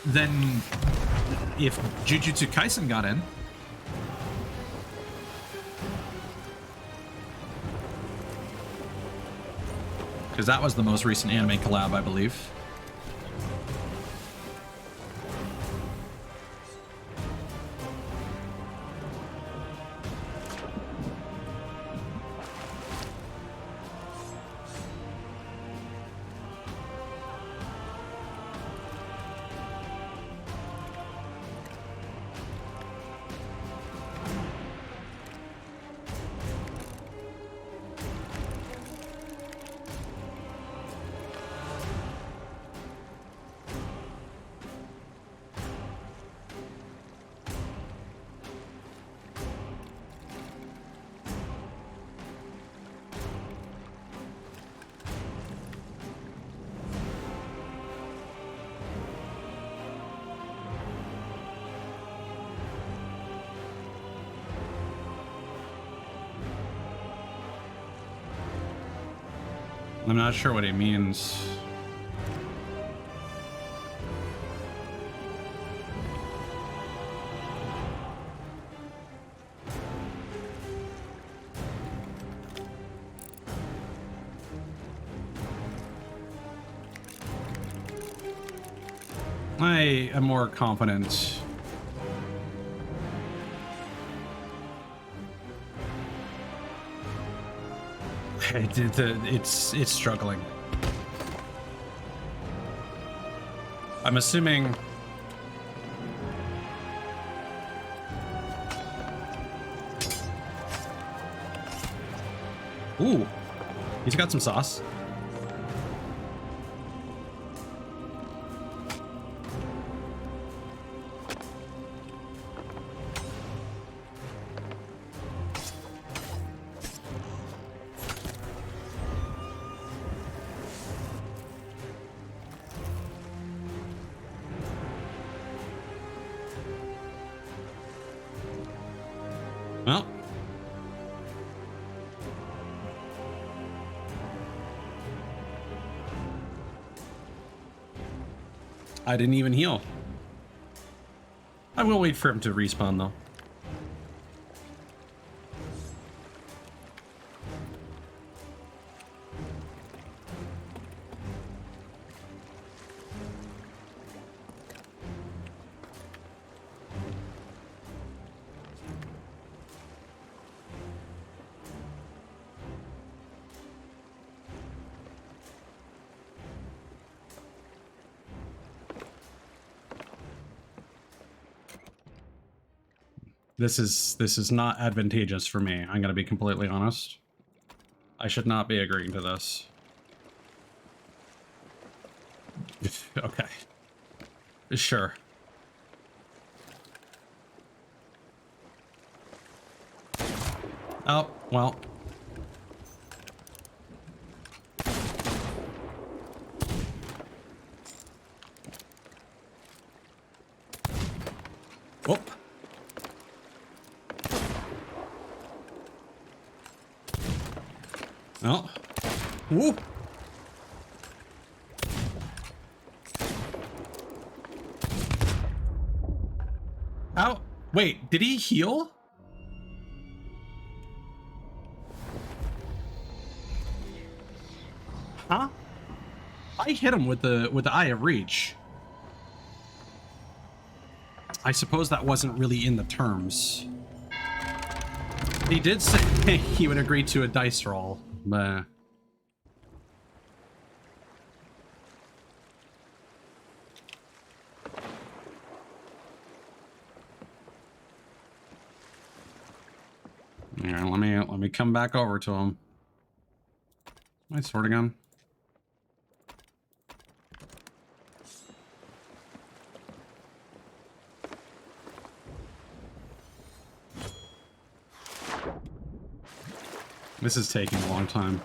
than if Jujutsu Kaisen got in. Because that was the most recent anime collab, I believe. I'm not sure what he means. I am more confident. It's struggling. I'm assuming. Ooh, he's got some sauce. Well, I didn't even heal. I will wait for him to respawn though. This is not advantageous for me. I'm gonna be completely honest. I should not be agreeing to this. Okay. Sure. Oh, well. Oh. Oh. Woo. Ow. Wait, did he heal? Huh? I hit him with the Eye of Reach. I suppose that wasn't really in the terms. He did say he would agree to a dice roll, but... Here, let me come back over to him. My sword again. This is taking a long time.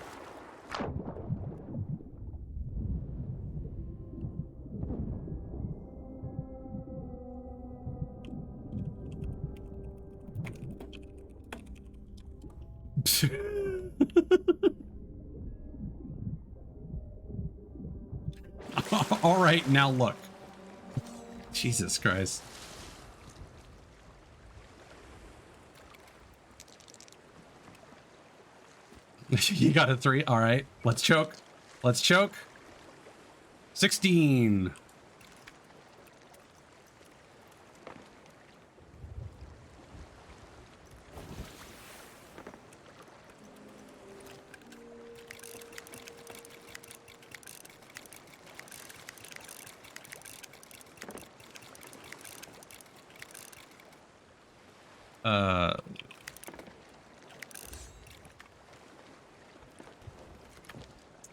All right, now look. Jesus Christ.
You got a 3. All right, let's choke. Let's choke. 16.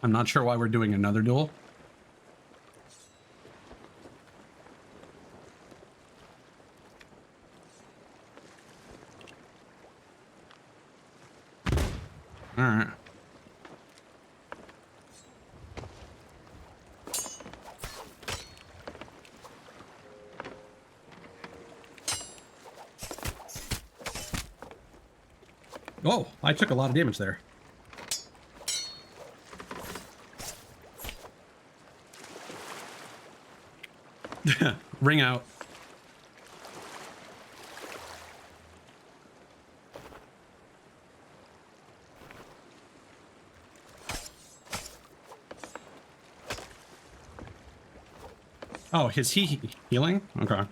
I'm not sure why we're doing another duel. All right. Oh, I took a lot of damage there. Ring out. Oh, is he healing? Okay.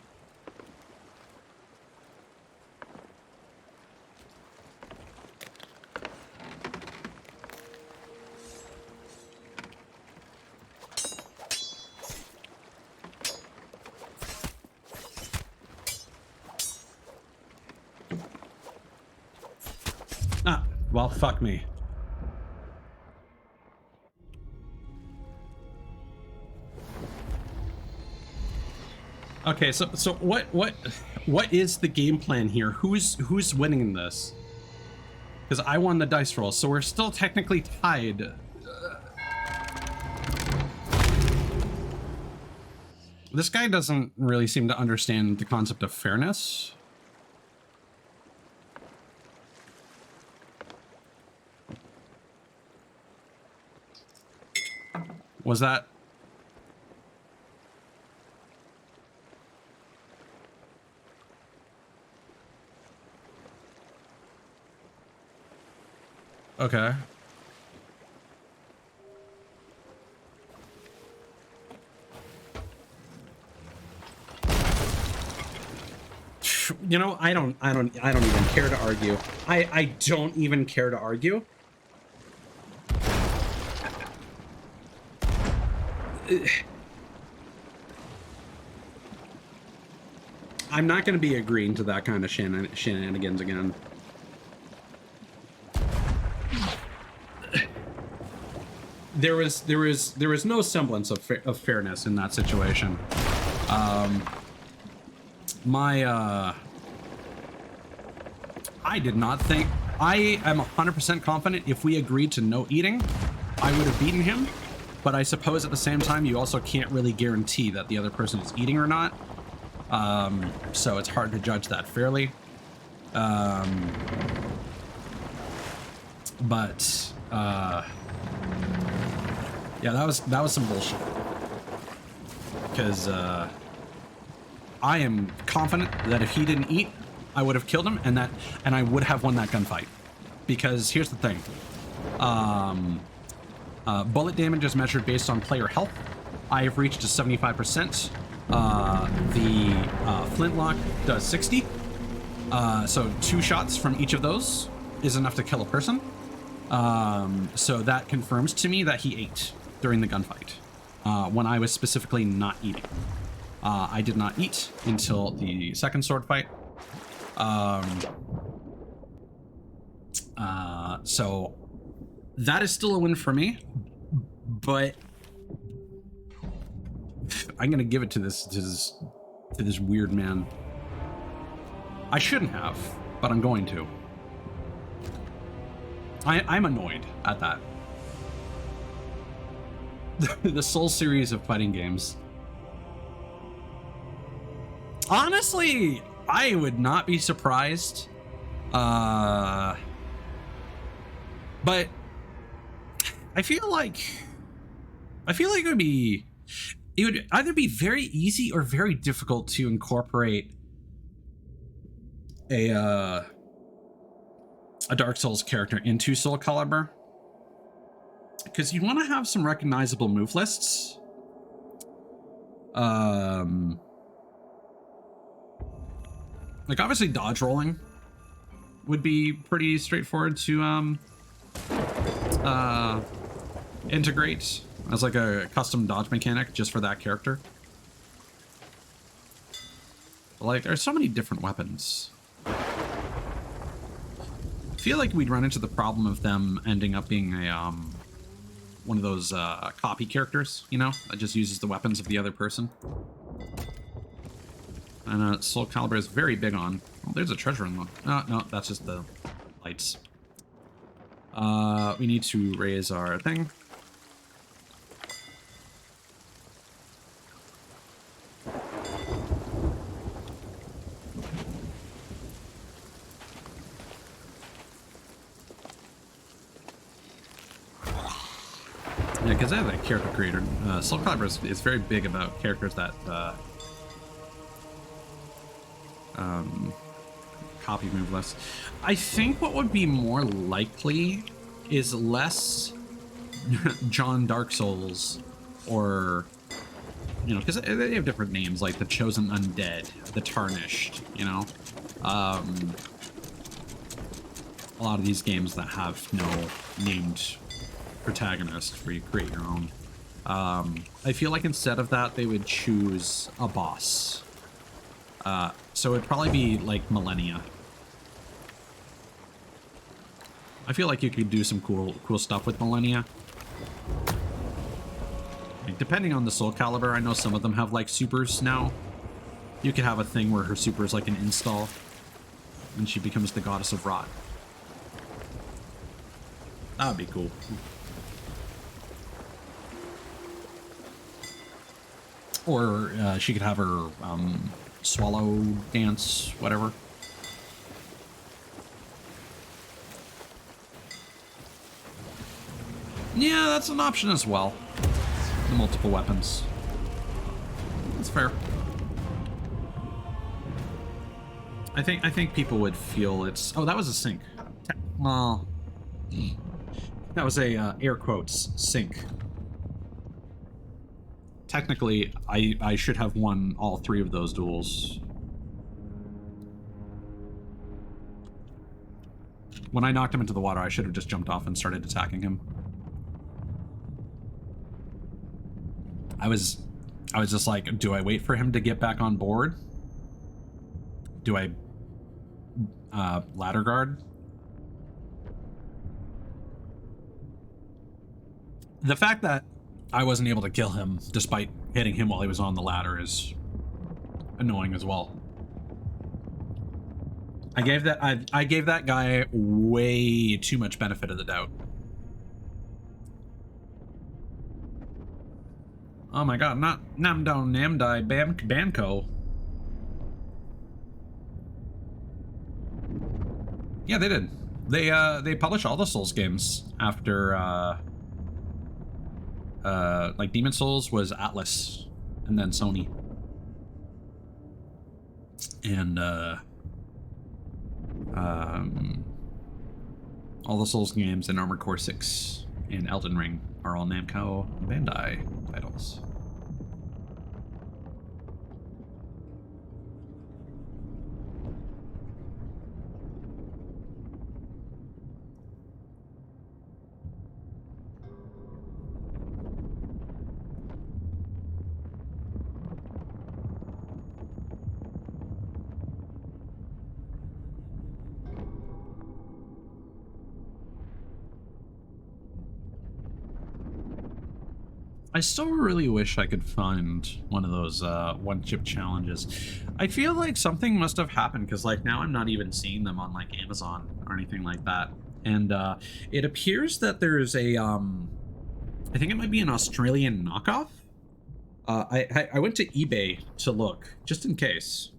Ah, well, fuck me. Okay, so what is the game plan here? Who's winning in this? Because I won the dice roll, so we're still technically tied. This guy doesn't really seem to understand the concept of fairness. Was that? Okay. You know, I don't even care to argue. I don't even care to argue. I'm not going to be agreeing to that kind of shenanigans again. There was no semblance of fairness in that situation. I did not think. I am 100% confident if we agreed to no eating, I would have beaten him. But I suppose at the same time, you also can't really guarantee that the other person is eating or not. So it's hard to judge that fairly. Yeah, that was some bullshit. Because I am confident that if he didn't eat, I would have killed him, and I would have won that gunfight. Because here's the thing. Bullet damage is measured based on player health. I have reached a 75%. The flintlock does 60. So 2 shots from each of those is enough to kill a person. So that confirms to me that he ate during the gunfight, when I was specifically not eating. I did not eat until the second sword fight. So that is still a win for me, but I'm gonna give it to this weird man. I shouldn't have, but I'm going to. I'm annoyed at that. The Soul series of fighting games. Honestly, I would not be surprised. But I feel like it would either be very easy or very difficult to incorporate a Dark Souls character into Soul Calibur. because you want to have some recognizable move lists. Like obviously dodge rolling would be pretty straightforward to integrate as like a custom dodge mechanic just for that character. But like there's so many different weapons. I feel like we'd run into the problem of them ending up being a one of those copy characters, you know, that just uses the weapons of the other person. And Soul Calibur is very big on. Oh, there's a treasure in the. No, that's just the lights. We need to raise our thing. Yeah, because as a character creator, Soul Calibur is very big about characters that copy move lists. I think what would be more likely is less John Dark Souls, or you know, because they have different names like the Chosen Undead, the Tarnished, you know. A lot of these games that have no named protagonist where you create your own. I feel like instead of that they would choose a boss. So it'd probably be like Millennia. I feel like you could do some cool stuff with Millennia. Like, depending on the Soul Calibur, I know some of them have like supers now. You could have a thing where her super is like an install, and she becomes the Goddess of Rot. That would be cool. Or she could have her swallow dance, whatever. Yeah, that's an option as well. The multiple weapons. That's fair. I think people would feel it's. Oh, that was a sink. Well, that was a air quotes sink. Technically, I should have won all 3 of those duels. When I knocked him into the water, I should have just jumped off and started attacking him. I was just like, do I wait for him to get back on board? Do I ladder guard? The fact that I wasn't able to kill him despite hitting him while he was on the ladder is annoying as well. I gave that guy way too much benefit of the doubt. Oh my god, not Namdo Namdai Banco. Yeah, they did. They publish all the Souls games after like Demon Souls was Atlas and then Sony. And all the Souls games and Armored Core 6 and Elden Ring are all Namco Bandai titles. I still really wish I could find one of those one-chip challenges. I feel like something must have happened because like now I'm not even seeing them on like Amazon or anything like that. And it appears that there's a I think it might be an Australian knockoff. I went to eBay to look just in case,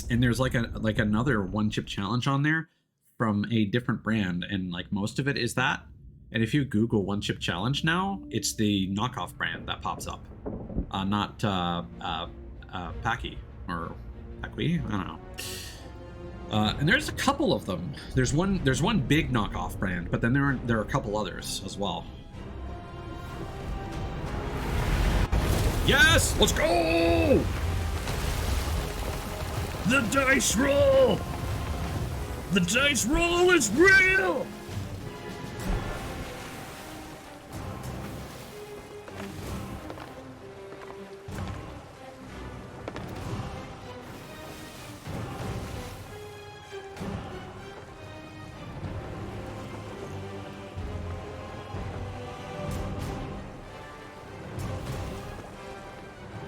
and there's like another one-chip challenge on there from a different brand, and like most of it is that. And if you Google One Chip Challenge now, it's the knockoff brand that pops up, not Paki or Paqui. I don't know. And there's a couple of them. There's one big knockoff brand, but then there are a couple others as well.
Yes! Let's go! The dice roll! The dice roll is real!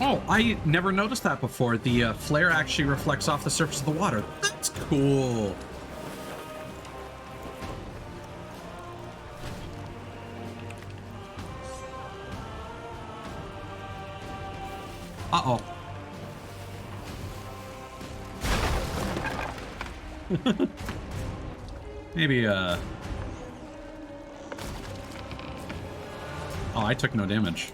Oh, I never noticed that before. The flare actually reflects off the surface of the water. That's cool. Uh-oh. Maybe, Oh, I took no damage.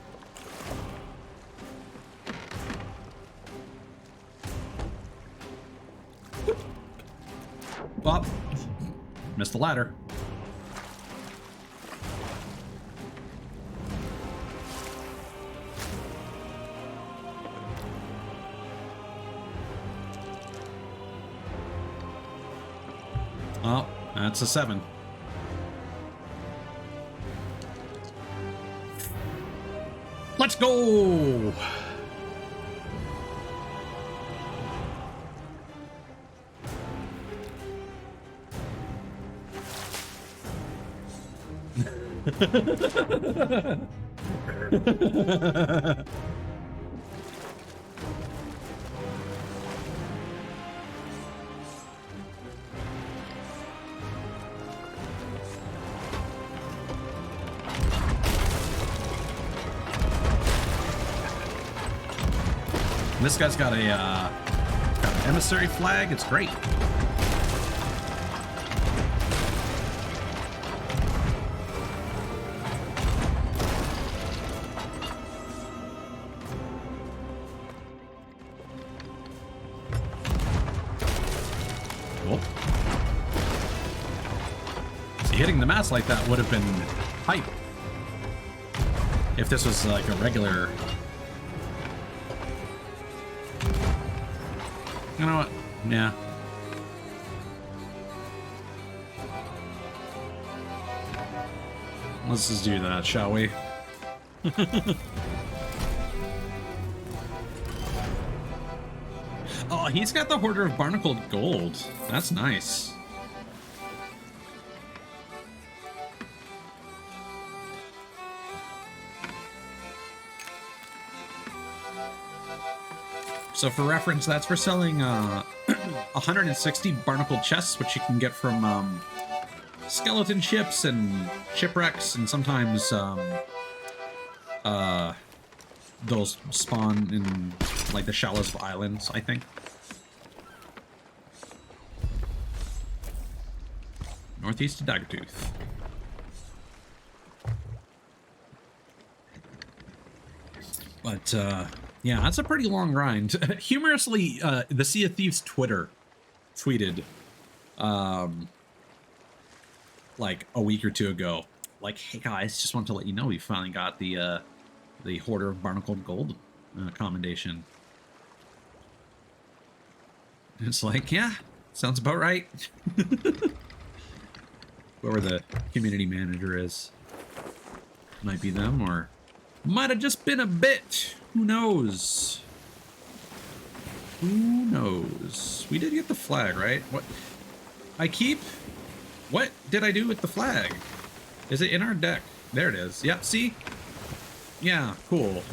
Well, missed the ladder. Oh, that's a 7. Let's go! This guy's got got an emissary flag. It's great. Cool. See, hitting the mast like that would have been hype if this was like a regular. You know what? Yeah. Let's just do that, shall we? Oh, he's got the Hoarder of Barnacled Gold. That's nice. So for reference, that's for selling 160 barnacled chests, which you can get from skeleton ships and shipwrecks, and sometimes those spawn in like the shallows of islands, I think. Northeast of Daggertooth. But yeah, that's a pretty long grind. Humorously, the Sea of Thieves Twitter tweeted like a week or two ago, like, hey guys, just wanted to let you know we finally got the Hoarder of Barnacled Gold commendation. It's like, yeah, sounds about right. Whoever the community manager is. Might be them, or might have just been a bit. Who knows? Who knows? We did get the flag, right? What? What did I do with the flag? Is it in our deck? There it is. Yep, see? Yeah, cool.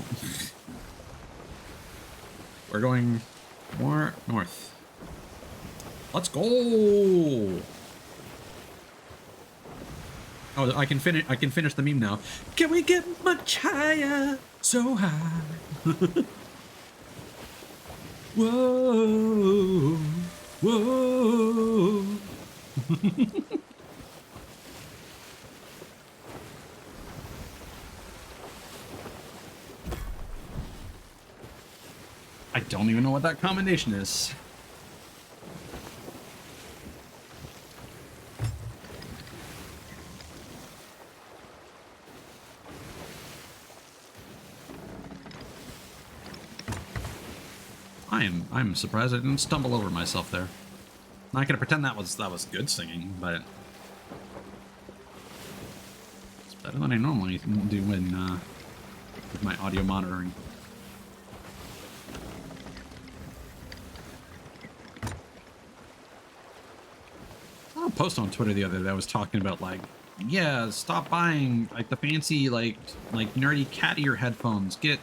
We're going more north. Let's go! Oh, I can finish the meme now. Can we get much higher? So high. Whoa. Whoa. I don't even know what that combination is. I'm surprised I didn't stumble over myself there. Not gonna pretend that was good singing, but it's better than I normally do when with my audio monitoring. I saw a post on Twitter the other day that was talking about like, yeah, stop buying like the fancy like nerdy cat ear headphones. Get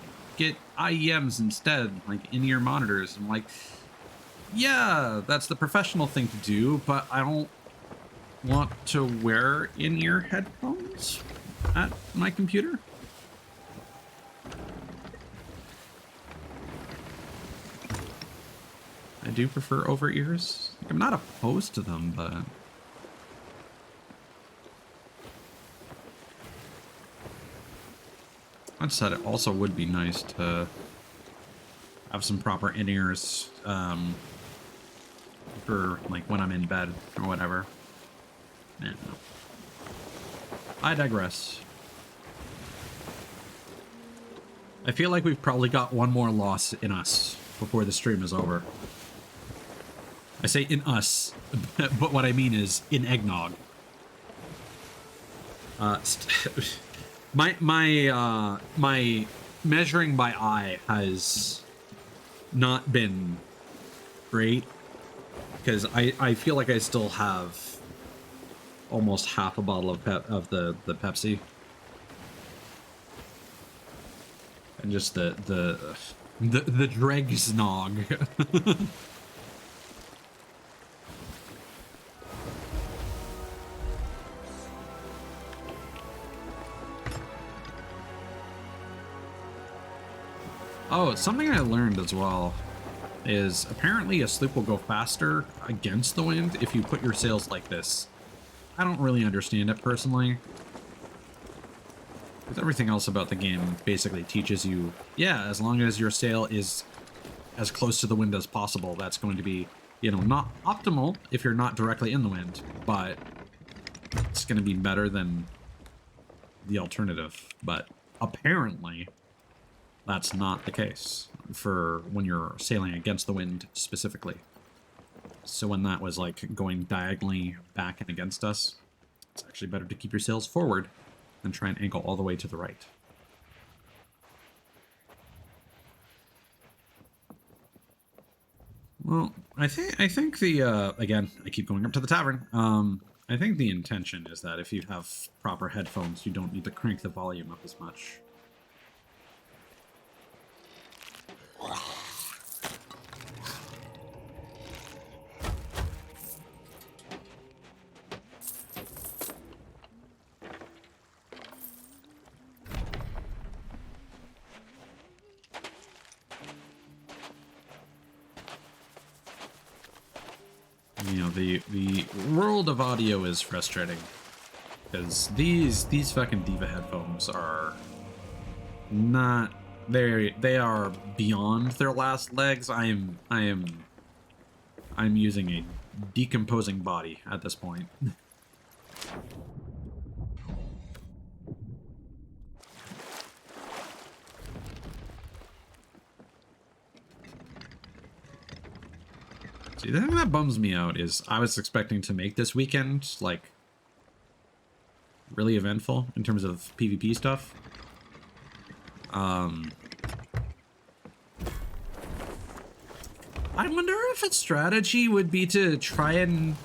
IEMs instead, like in-ear monitors. I'm like, yeah, that's the professional thing to do, but I don't want to wear in-ear headphones at my computer. I do prefer over ears. Like, I'm not opposed to them, but that said, it also would be nice to have some proper in-ears for like when I'm in bed or whatever. No. I digress. I feel like we've probably got one more loss in us before the stream is over. I say in us, but what I mean is in eggnog. My measuring by eye has not been great because I feel like I still have almost half a bottle of the Pepsi, and just the Dregsnog. Oh, something I learned as well is apparently a sloop will go faster against the wind if you put your sails like this. I don't really understand it personally, because everything else about the game basically teaches you, yeah, as long as your sail is as close to the wind as possible, that's going to be, you know, not optimal if you're not directly in the wind, but it's going to be better than the alternative. But apparently that's not the case for when you're sailing against the wind specifically. So when that was like going diagonally back and against us, it's actually better to keep your sails forward than try and angle all the way to the right. Well, I think the again, I keep going up to the tavern. I think the intention is that if you have proper headphones, you don't need to crank the volume up as much. You know, the world of audio is frustrating because these fucking Diva headphones are not they are beyond their last legs. I'm using a decomposing body at this point. See, the thing that bums me out is I was expecting to make this weekend, like, really eventful in terms of PvP stuff. I wonder if its strategy would be to try and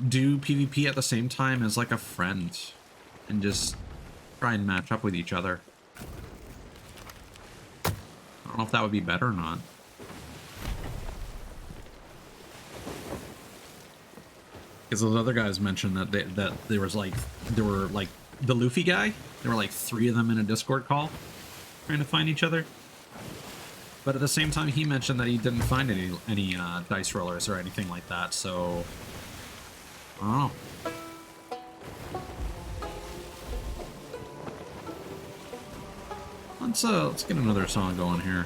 do PvP at the same time as, like, a friend and just try and match up with each other. I don't know if that would be better or not. Because those other guys mentioned that there were like the Luffy guy. There were like 3 of them in a Discord call trying to find each other. But at the same time, he mentioned that he didn't find any dice rollers or anything like that. So, I don't know. Let's get another song going here.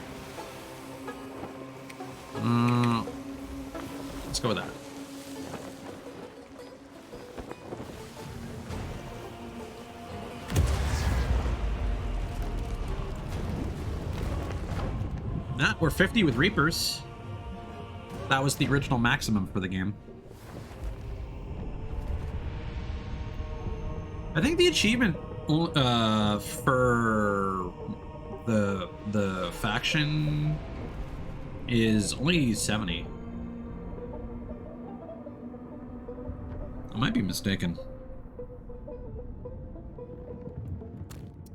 Let's go with that. Ah, we're 50 with Reapers. That was the original maximum for the game. I think the achievement for the faction is only 70. I might be mistaken.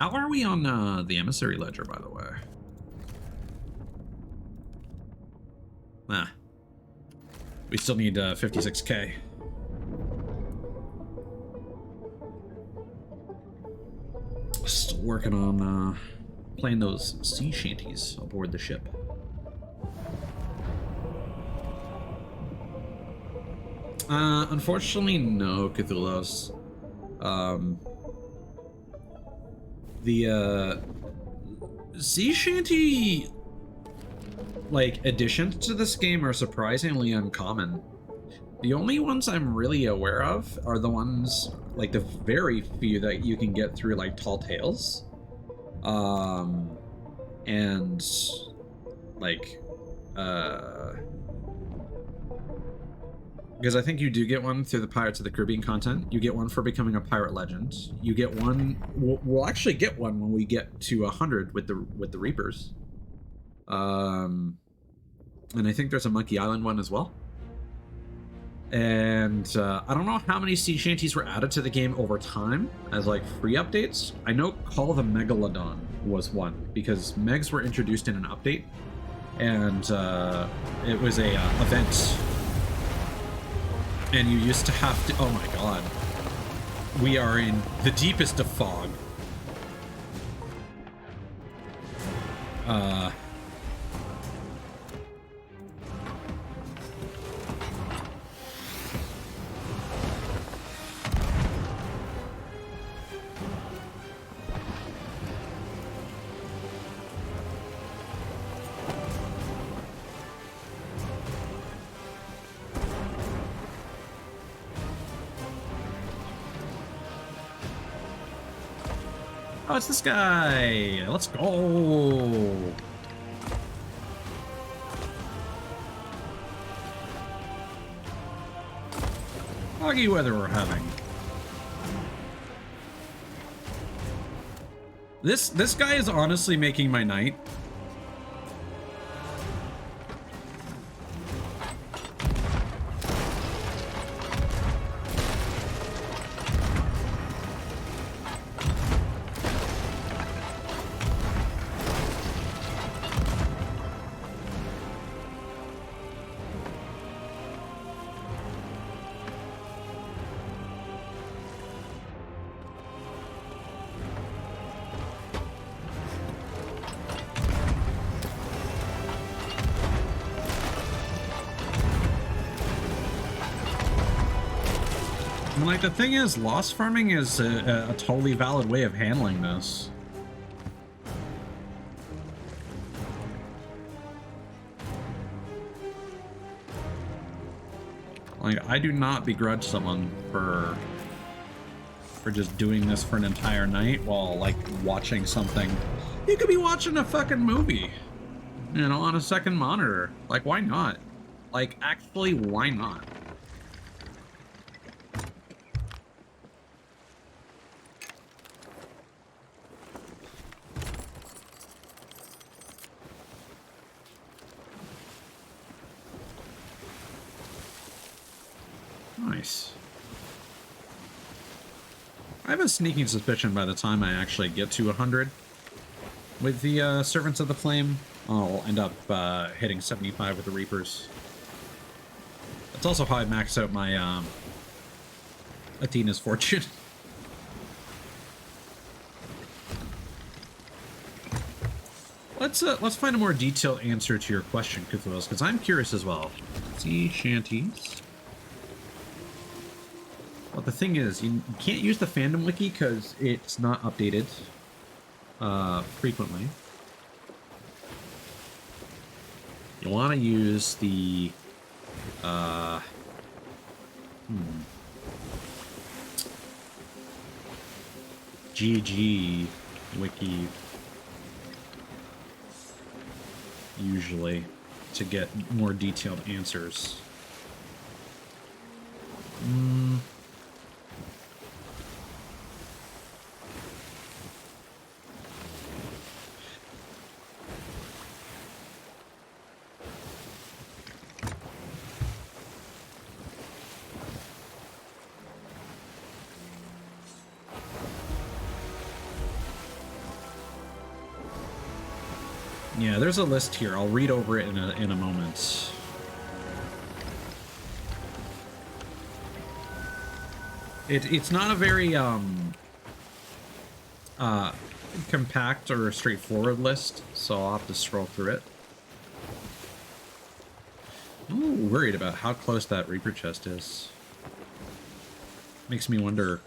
How are we on the emissary ledger, by the way? Ah. We still need 56k. Still working on playing those sea shanties aboard the ship. Unfortunately, no, Cthulhu's. The sea shanty like additions to this game are surprisingly uncommon. The only ones I'm really aware of are the ones, like the very few that you can get through like Tall Tales. And like because I think you do get one through the Pirates of the Caribbean content. You get one for becoming a pirate legend. You get one. We'll actually get one when we get to 100 with the Reapers. And I think there's a Monkey Island one as well. And I don't know how many sea shanties were added to the game over time as like free updates. I know Call of the Megalodon was one because Megs were introduced in an update, and it was a event. And you used to have to... Oh my god. We are in the deepest of fog. Oh, it's this guy. Let's go. Foggy weather we're having. This guy is honestly making my night. Like, the thing is, loss farming is a totally valid way of handling this. Like, I do not begrudge someone for just doing this for an entire night while, like, watching something. You could be watching a fucking movie, you know, on a second monitor. Like, why not? Like, actually, why not? Nice. I have a sneaking suspicion by the time I actually get to 100 with the Servants of the Flame, I'll end up hitting 75 with the Reapers. That's also how I max out my Athena's Fortune. Let's find a more detailed answer to your question, Cthulhu, because I'm curious as well. Sea shanties. Well, the thing is, you can't use the fandom wiki because it's not updated frequently. You want to use the GG wiki.
usually, to get more detailed answers. Yeah, there's a list here. I'll read over it in a moment. It's not a very compact or straightforward list, so I'll have to scroll through it. I'm a little worried about how close that Reaper chest is. Makes me wonder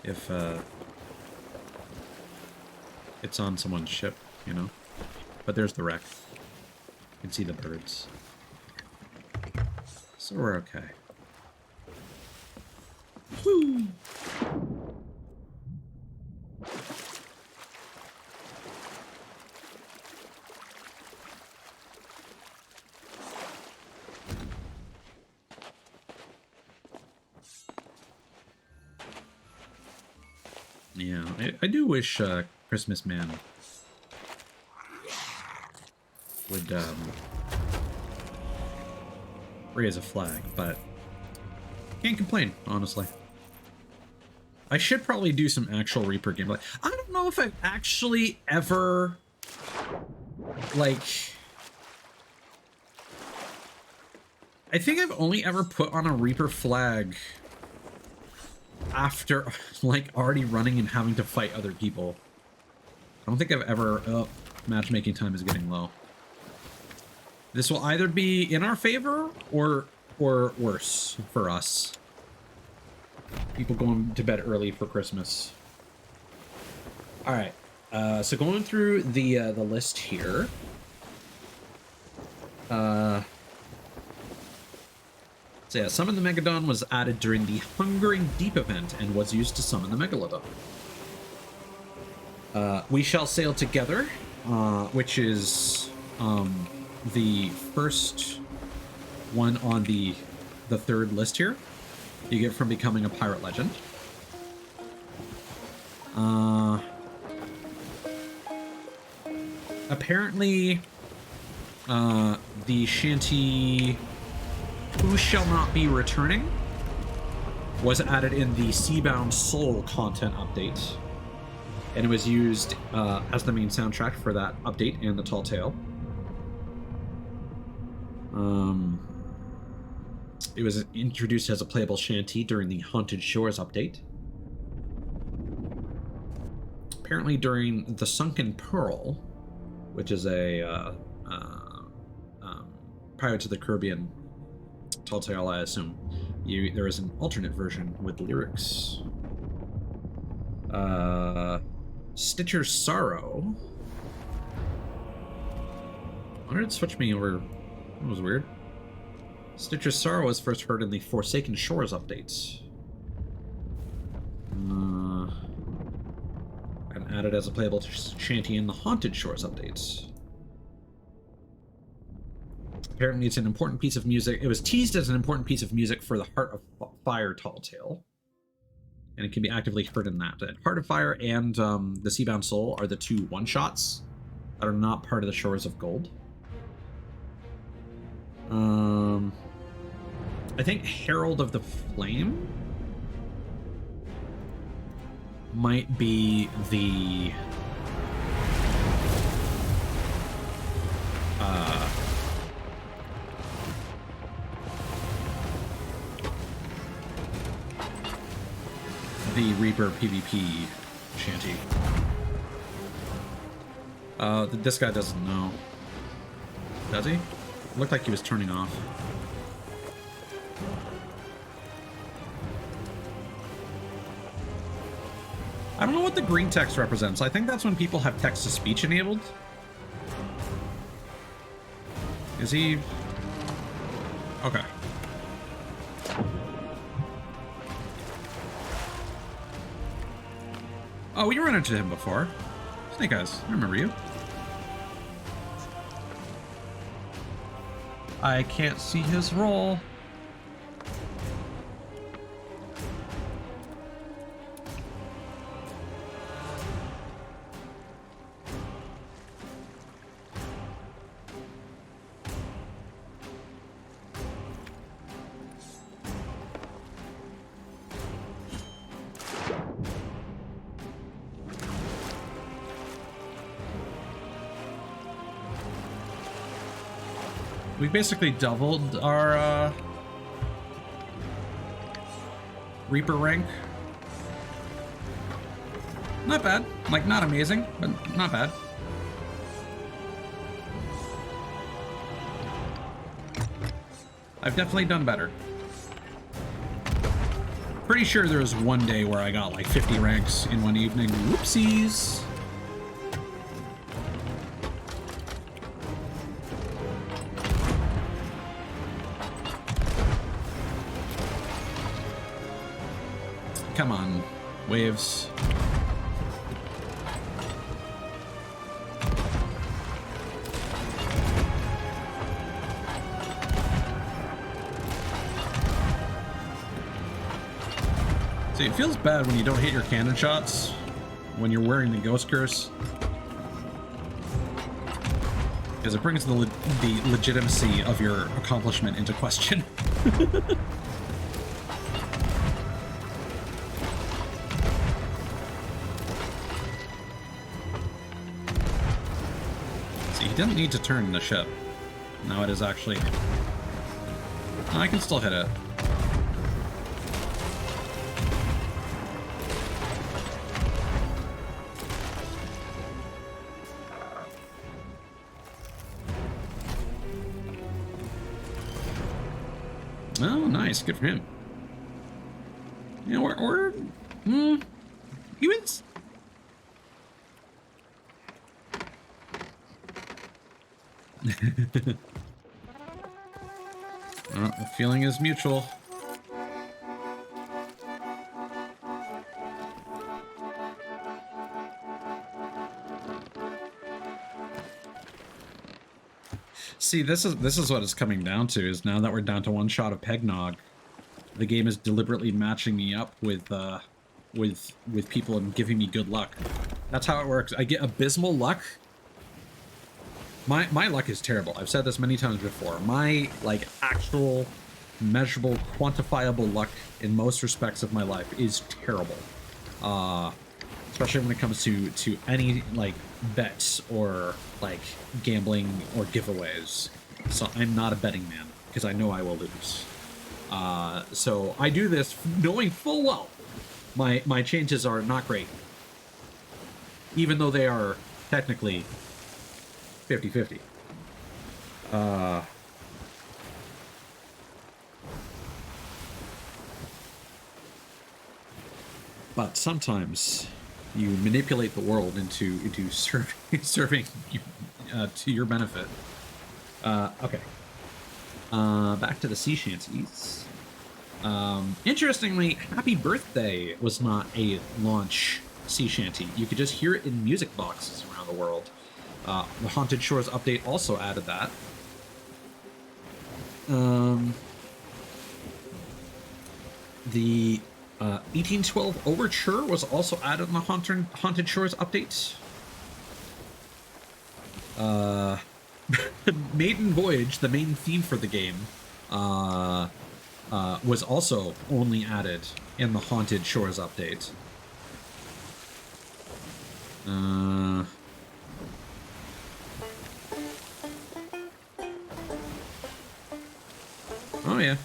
if it's on someone's ship, you know? But there's the wreck. You can see the birds. So we're okay. Woo! Yeah, I do wish Christmas Man would raise a flag, but can't complain, honestly. I should probably do some actual Reaper gameplay. I don't know if I've actually ever, like... I think I've only ever put on a Reaper flag after, like, already running and having to fight other people. I don't think I've ever... Oh, matchmaking time is getting low. This will either be in our favor or worse for us. People going to bed early for Christmas. All right, so going through the list here. So yeah, Summon the Megalodon was added during the Hungering Deep event and was used to summon the Megalodon. We Shall Sail Together, which is the first one on the third list here. You get from becoming a pirate legend. Apparently, the shanty Who Shall Not Be Returning was added in the Seabound Soul content update, and it was used as the main soundtrack for that update and the Tall Tale. It was introduced as a playable shanty during the Haunted Shores update. Apparently during the Sunken Pearl, which is a Pirates of the Caribbean Tall Tale, I assume, there is an alternate version with lyrics. Stitcher's Sorrow. Why did it switch me over? That was weird. Stitcher's Sorrow was first heard in the Forsaken Shores updates. And added as a playable shanty in the Haunted Shores updates. Apparently it's an important piece of music. It was teased as an important piece of music for the Heart of Fire Tall Tale. And it can be actively heard in that. Heart of Fire and the Seabound Soul are the two one-shots that are not part of the Shores of Gold. I think Herald of the Flame might be the Reaper PvP shanty. This guy doesn't know. Does he? Looked like he was turning off. I don't know what the green text represents. I think that's when people have text-to-speech enabled. Is he... Okay. Oh, we ran into him before. Snake Eyes, I remember you.
I can't see his roll. We basically doubled our Reaper rank. Not bad. Like, not amazing, but not bad. I've definitely done better. Pretty sure there was one day where I got like 50 ranks in one evening. Whoopsies. Come on, waves. See, it feels bad when you don't hit your cannon shots when you're wearing the Ghost Curse, because it brings the legitimacy of your accomplishment into question. Didn't need to turn the ship. Now it is actually... I can still hit it. Oh, nice. Good for him. Yeah, we're he was... The feeling is mutual. See, this is what it's coming down to, is now that we're down to one shot of Peggnog, the game is deliberately matching me up with people and giving me good luck. That's how it works. I get abysmal luck. My luck is terrible. I've said this many times before. My, like, actual, measurable, quantifiable luck in most respects of my life is terrible. Especially when it comes to any, like, bets or, like, gambling or giveaways. So I'm not a betting man, because I know I will lose. So I do this knowing full well my chances are not great. Even though they are technically 50-50. But sometimes you manipulate the world into serving you, to your benefit. Okay. Back to the sea shanties. Interestingly, Happy Birthday was not a launch sea shanty. You could just hear it in music boxes around the world. The Haunted Shores update also added that. The 1812 Overture was also added in the Haunted Shores update. Maiden Voyage, the main theme for the game, was also only added in the Haunted Shores update. Oh yeah.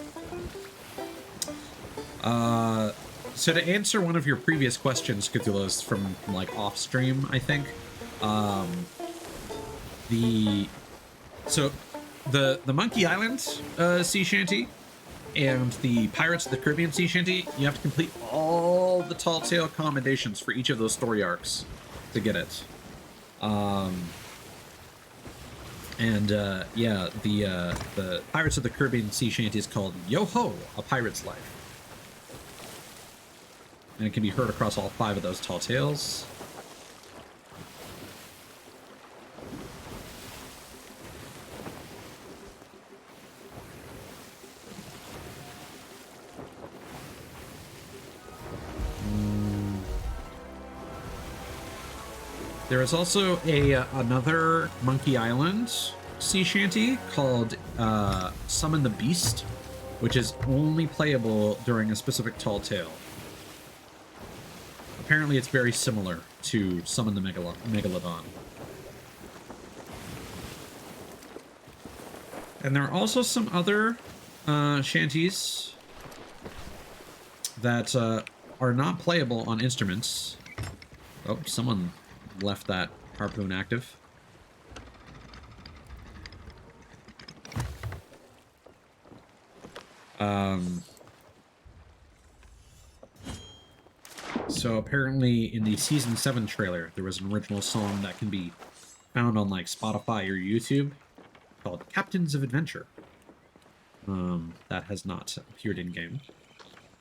So to answer one of your previous questions, Cthulhu's, from like off stream, I think, the Monkey Island sea shanty and the Pirates of the Caribbean sea shanty, you have to complete all the Tall Tale commendations for each of those story arcs to get it. Yeah, the Pirates of the Caribbean sea shanty is called Yo Ho, A Pirate's Life. And it can be heard across all 5 of those tall tales.
There is also another Monkey Island sea shanty called Summon the Beast, which is only playable during a specific tall tale. Apparently it's very similar to Summon the Megalodon. And there are also some other shanties that are not playable on instruments. Oh, someone left that harpoon active. So apparently in the Season 7 trailer, there was an original song that can be found on like Spotify or YouTube called Captains of Adventure. That has not appeared in-game.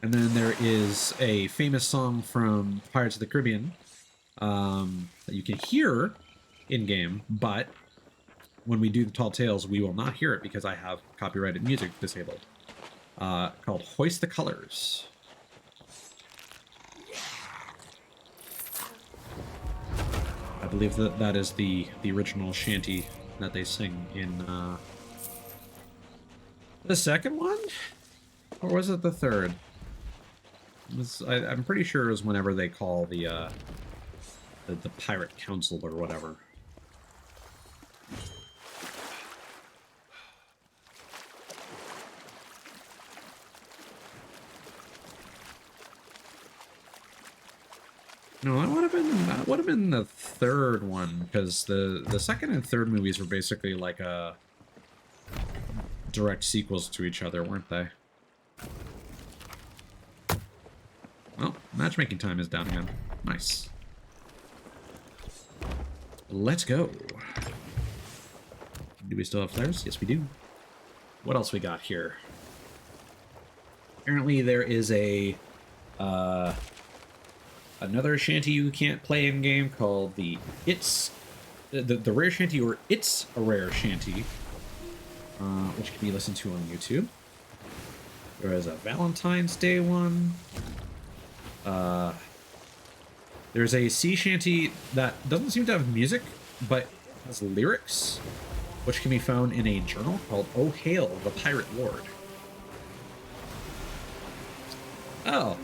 And then there is a famous song from Pirates of the Caribbean that you can hear in-game, but when we do the Tall Tales, we will not hear it because I have copyrighted music disabled. Called Hoist the Colors. I believe that is the original shanty that they sing in the second one? Or was it the third? I'm pretty sure it was whenever they call the Pirate Council or whatever. No, that would have been the third one, because the second and third movies were basically like direct sequels to each other, weren't they? Well, matchmaking time is down again. Nice. Let's go. Do we still have flares? Yes, we do. What else we got here? Apparently there is another shanty you can't play in game called the rare shanty, or It's a Rare Shanty, which can be listened to on YouTube. There is a Valentine's Day one. There's a sea shanty that doesn't seem to have music, but has lyrics, which can be found in a journal called Oh Hail the Pirate Lord. Oh,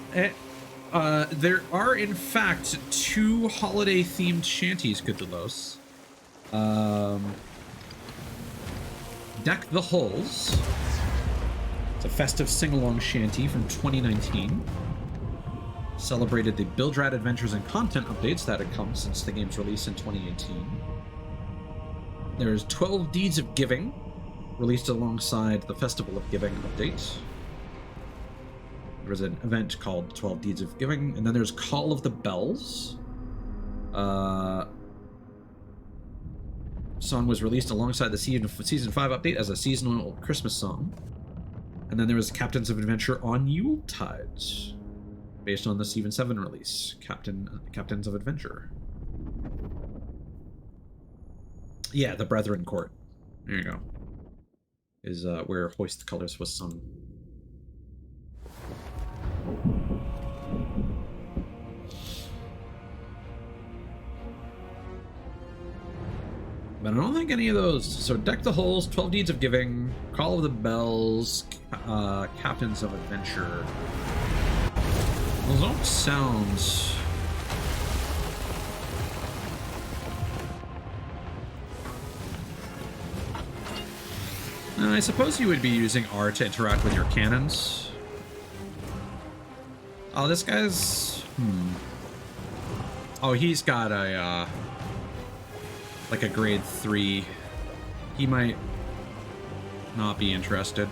there are in fact 2 holiday-themed shanties, Cthulhu's. Deck the Hulls. It's a festive sing-along shanty from 2019. Celebrated the Bildrad adventures and content updates that had come since the game's release in 2018. There's 12 Deeds of Giving, released alongside the Festival of Giving update. There was an event called 12 Deeds of Giving, and then there's Call of the Bells. Song was released alongside the Season 5 update as a seasonal Christmas song. And then there was Captains of Adventure on Yuletides, based on the Season 7 release, Captains of Adventure. Yeah, the Brethren Court. There you go. Is where Hoist the Colors was sung. But I don't think any of those... So Deck the Hulls, 12 Deeds of Giving, Call of the Bells, Captains of Adventure. Those don't sound... I suppose you would be using R to interact with your cannons. Oh, this guy's... Oh, he's got a, like a grade 3. He might not be interested.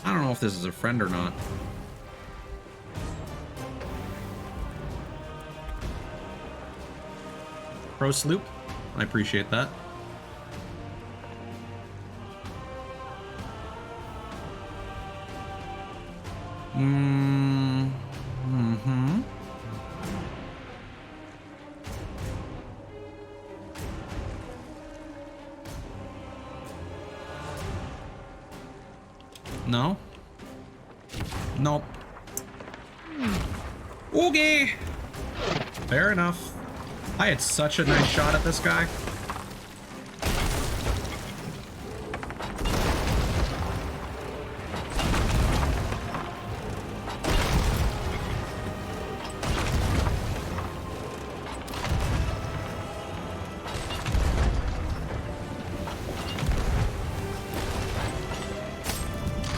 I don't know if this is a friend or not. Pro Sloop, I appreciate that. No? Nope. Okay.
Fair enough. I had such a nice shot at this guy.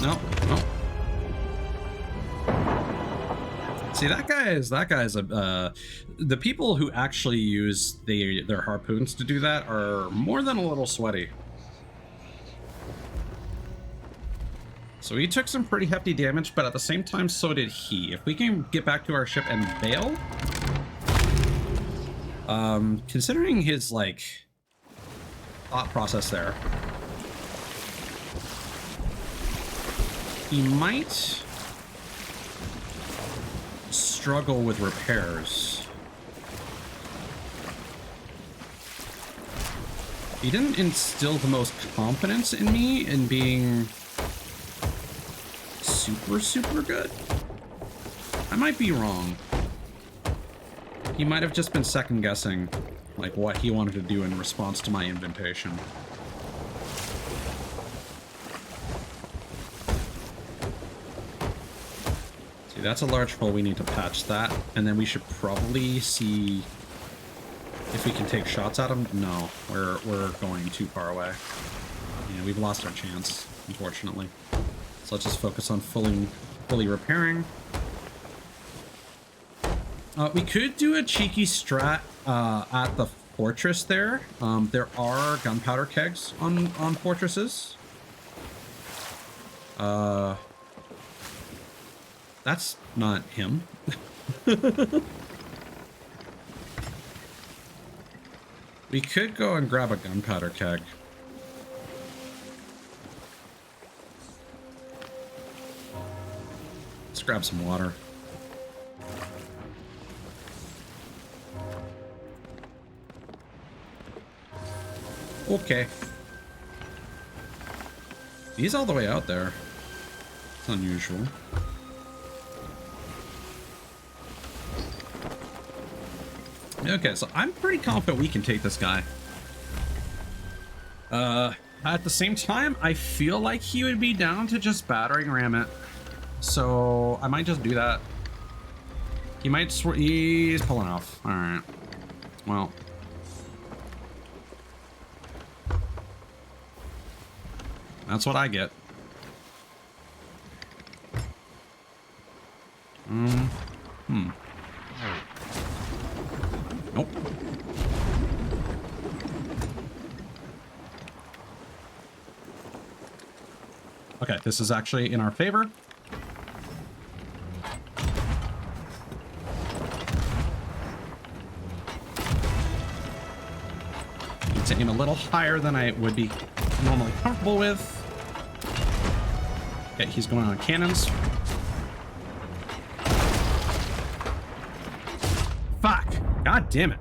No, no. See, that guy's a the people who actually use their harpoons to do that are more than a little sweaty. So he took some pretty hefty damage, but at the same time, so did he. If we can get back to our ship and bail, considering his like thought process there, he might struggle with repairs. He didn't instill the most confidence in me in being super good. I might be wrong. He might have just been second guessing like what he wanted to do in response to my invitation. See, that's a large hole. We need to patch that, and then we should probably see if we can take shots at him. No, we're going too far away. Yeah, we've lost our chance, unfortunately. So let's just focus on fully repairing. We could do a cheeky strat at the fortress there. There are gunpowder kegs on fortresses. That's not him. We could go and grab a gunpowder keg. Let's grab some water. Okay. He's all the way out there. It's unusual. Okay, so I'm pretty confident we can take this guy. At the same time, I feel like he would be down to just battering ram it. So I might just do that. He might he's pulling off. All right. Well. That's what I get. Nope. Okay, this is actually in our favor. Need to aim a little higher than I would be normally comfortable with. Okay, he's going on cannons. Fuck! God damn it.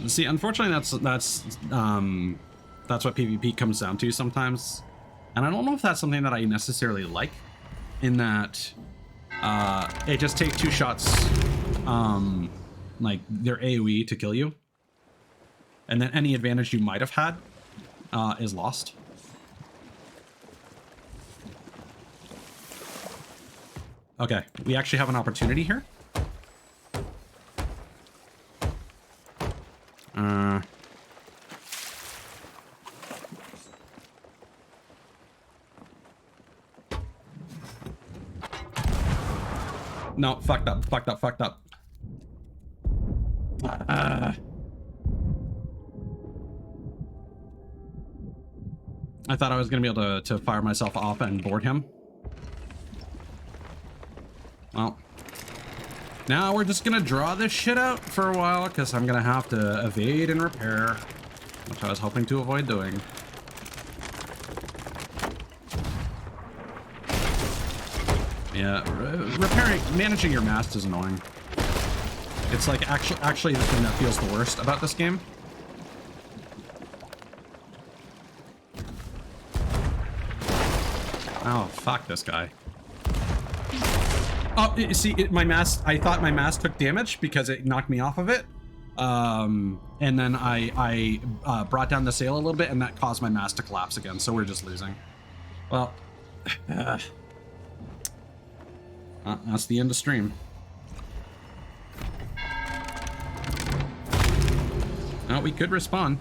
See, unfortunately, that's what PvP comes down to sometimes, and I don't know if that's something that I necessarily like. In that, it just takes two shots, like their AOE to kill you, and then any advantage you might have had is lost. Okay, we actually have an opportunity here. No, fucked up. I thought I was gonna be able to fire myself off and board him. Well, now we're just gonna draw this shit out for a while because I'm gonna have to evade and repair, which I was hoping to avoid doing. Yeah, managing your mast is annoying. It's like actually the thing that feels the worst about this game. Oh, fuck this guy. Oh, my mask. I thought my mask took damage because it knocked me off of it. And then I brought down the sail a little bit, and that caused my mask to collapse again. So we're just losing. Well, that's the end of stream. Oh, we could respawn.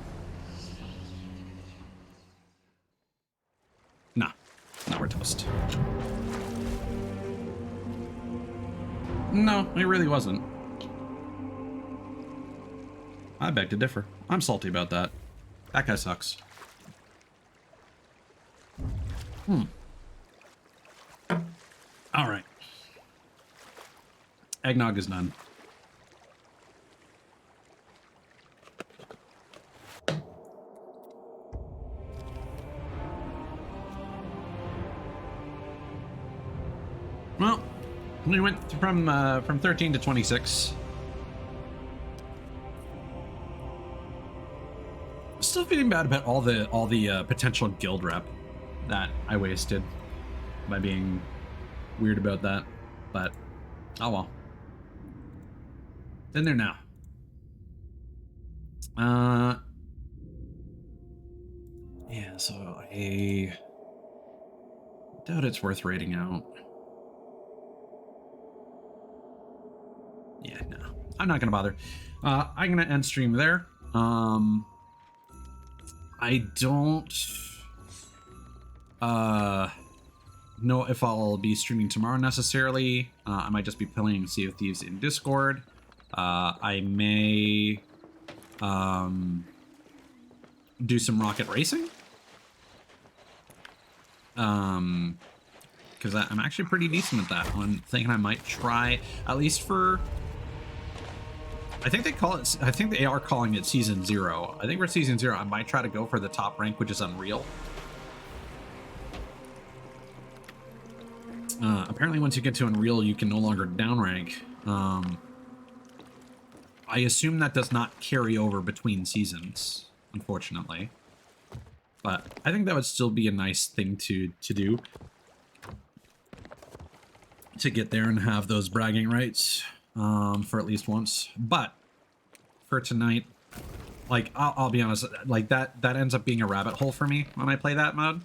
Nah, we're toast. No, it really wasn't. I beg to differ. I'm salty about that. That guy sucks. All right. Eggnog is done. Well, we went from 13 to 26. Still feeling bad about all the potential guild rep that I wasted by being weird about that, but oh well. In there now. Yeah, so I doubt it's worth rating out. Yeah, no, I'm not gonna bother. I'm gonna end stream there. I don't know if I'll be streaming tomorrow necessarily. I might just be playing Sea of Thieves in Discord. I may do some rocket racing. Because I'm actually pretty decent at that. I'm thinking I might try, at least for... I think they are calling it Season 0. I think for Season 0, I might try to go for the top rank, which is Unreal. Apparently once you get to Unreal, you can no longer downrank. I assume that does not carry over between seasons, unfortunately. But I think that would still be a nice thing to do. To get there and have those bragging rights for at least once. But for tonight, like, I'll be honest, like that ends up being a rabbit hole for me when I play that mode.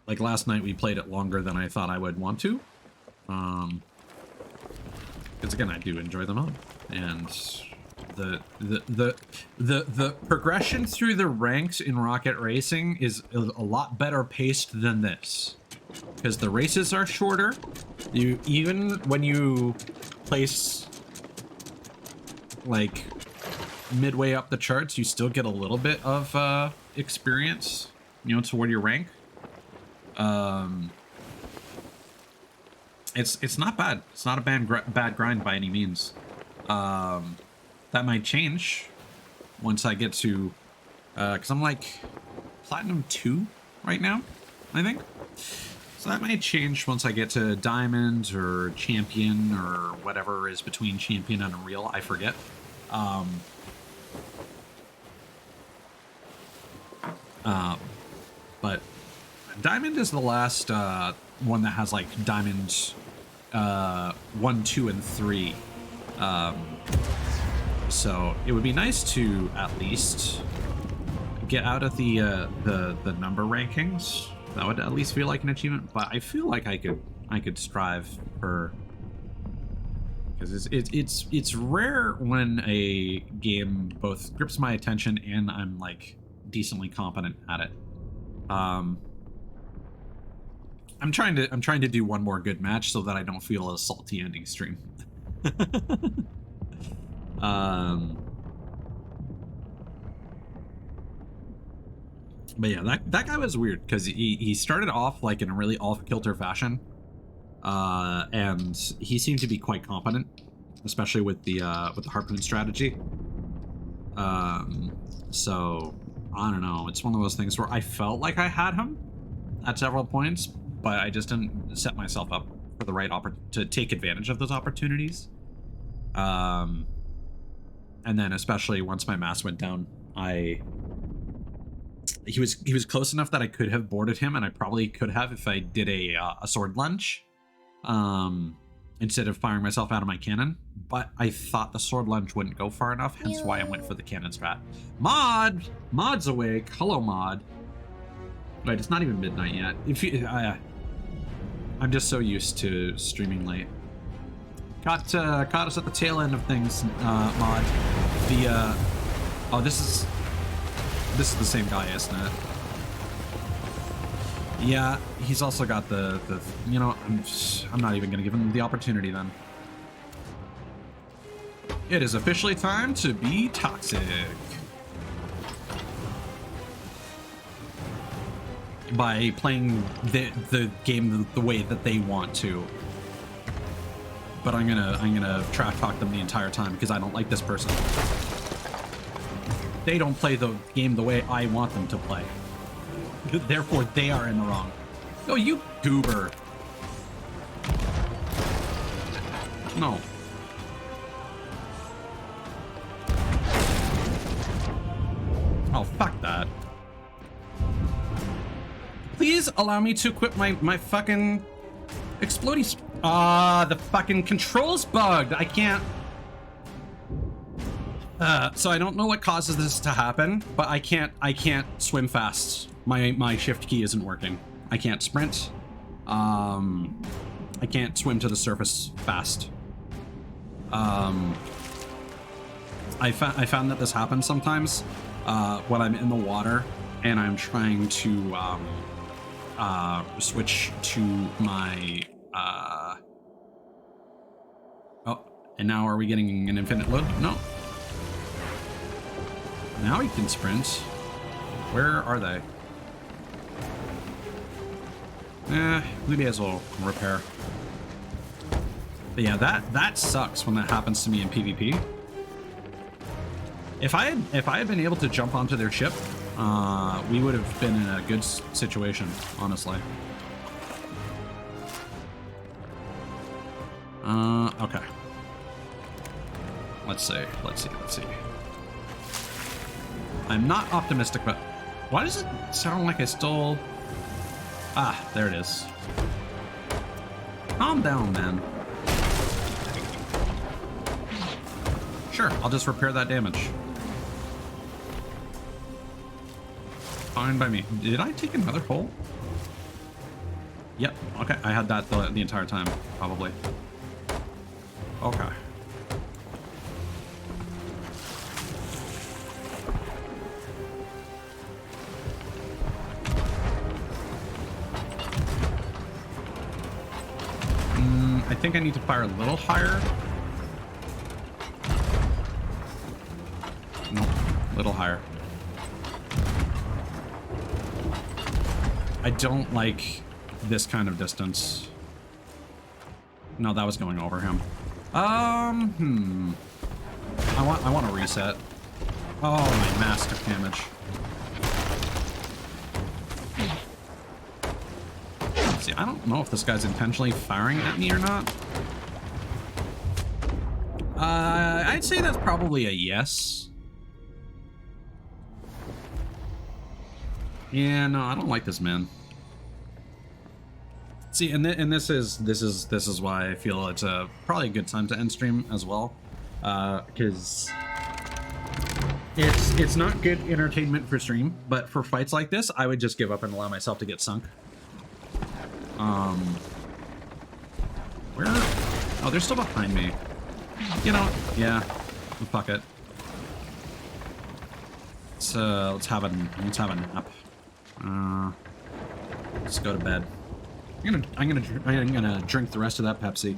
Like last night we played it longer than I thought I would want to. Because again, I do enjoy the mode, and the progression through the ranks in Rocket Racing is a lot better paced than this, because the races are shorter. You, even when you place like midway up the charts, you still get a little bit of experience, you know, toward your rank. It's not bad. It's not a bad grind by any means. That might change once I get to, because I'm like Platinum 2 right now, I think. So that might change once I get to Diamond or Champion or whatever is between Champion and Unreal. I forget. But Diamond is the last one that has like Diamond 1, 2, and 3. So it would be nice to at least get out of the number rankings. That would at least feel like an achievement. But I feel like I could strive for, because it's rare when a game both grips my attention and I'm like decently competent at it. I'm trying to do one more good match so that I don't feel a salty ending stream. But yeah, that guy was weird because he started off like in a really off-kilter fashion, and he seemed to be quite competent, especially with the harpoon strategy. So I don't know. It's one of those things where I felt like I had him at several points, but I just didn't set myself up for the right to take advantage of those opportunities. And then especially once my mass went down, he was close enough that I could have boarded him, and I probably could have if I did a sword lunge, instead of firing myself out of my cannon. But I thought the sword lunge wouldn't go far enough, hence why I went for the cannon strat. Mod's awake. Hello, Mod. Wait, it's not even midnight yet. If you, I'm just so used to streaming late. Caught us at the tail end of things, Mod. Oh, this is the same guy, isn't it? Yeah, he's also got the you know, I'm not even gonna give him the opportunity then. It is officially time to be toxic. By playing the game the way that they want to. But I'm gonna trash talk them the entire time because I don't like this person. They don't play the game the way I want them to play. Therefore, they are in the wrong. Oh, you goober. No. Oh, fuck that. Please allow me to equip my fucking explodey. The fucking controls bugged. I can't. So I don't know what causes this to happen, but I can't swim fast. My shift key isn't working. I can't sprint. I can't swim to the surface fast. I found that this happens sometimes when I'm in the water and I'm trying to switch to my oh, and now are we getting an infinite load? No. Now he can sprint. Where are they? We may as well repair. But yeah, that sucks when that happens to me in PvP. If I had been able to jump onto their ship, we would have been in a good situation, honestly. Okay. Let's see. I'm not optimistic, but why does it sound like I stole? Ah, there it is. Calm down, man. Sure, I'll just repair that damage. Fine by me. Did I take another hole? Yep. Okay, I had that the entire time, probably. Okay. I think I need to fire a little higher. Nope, a little higher. I don't like this kind of distance. No, that was going over him. I want to reset. Oh, my mask took damage. See, I don't know if this guy's intentionally firing at me or not. I'd say that's probably a yes. Yeah, no, I don't like this man. See, and this is why I feel it's probably a good time to end stream as well, because it's not good entertainment for stream, but for fights like this, I would just give up and allow myself to get sunk. Where? Oh, they're still behind me. You know, yeah, fuck it. Let's have a nap. Let's go to bed. I'm gonna drink the rest of that Pepsi.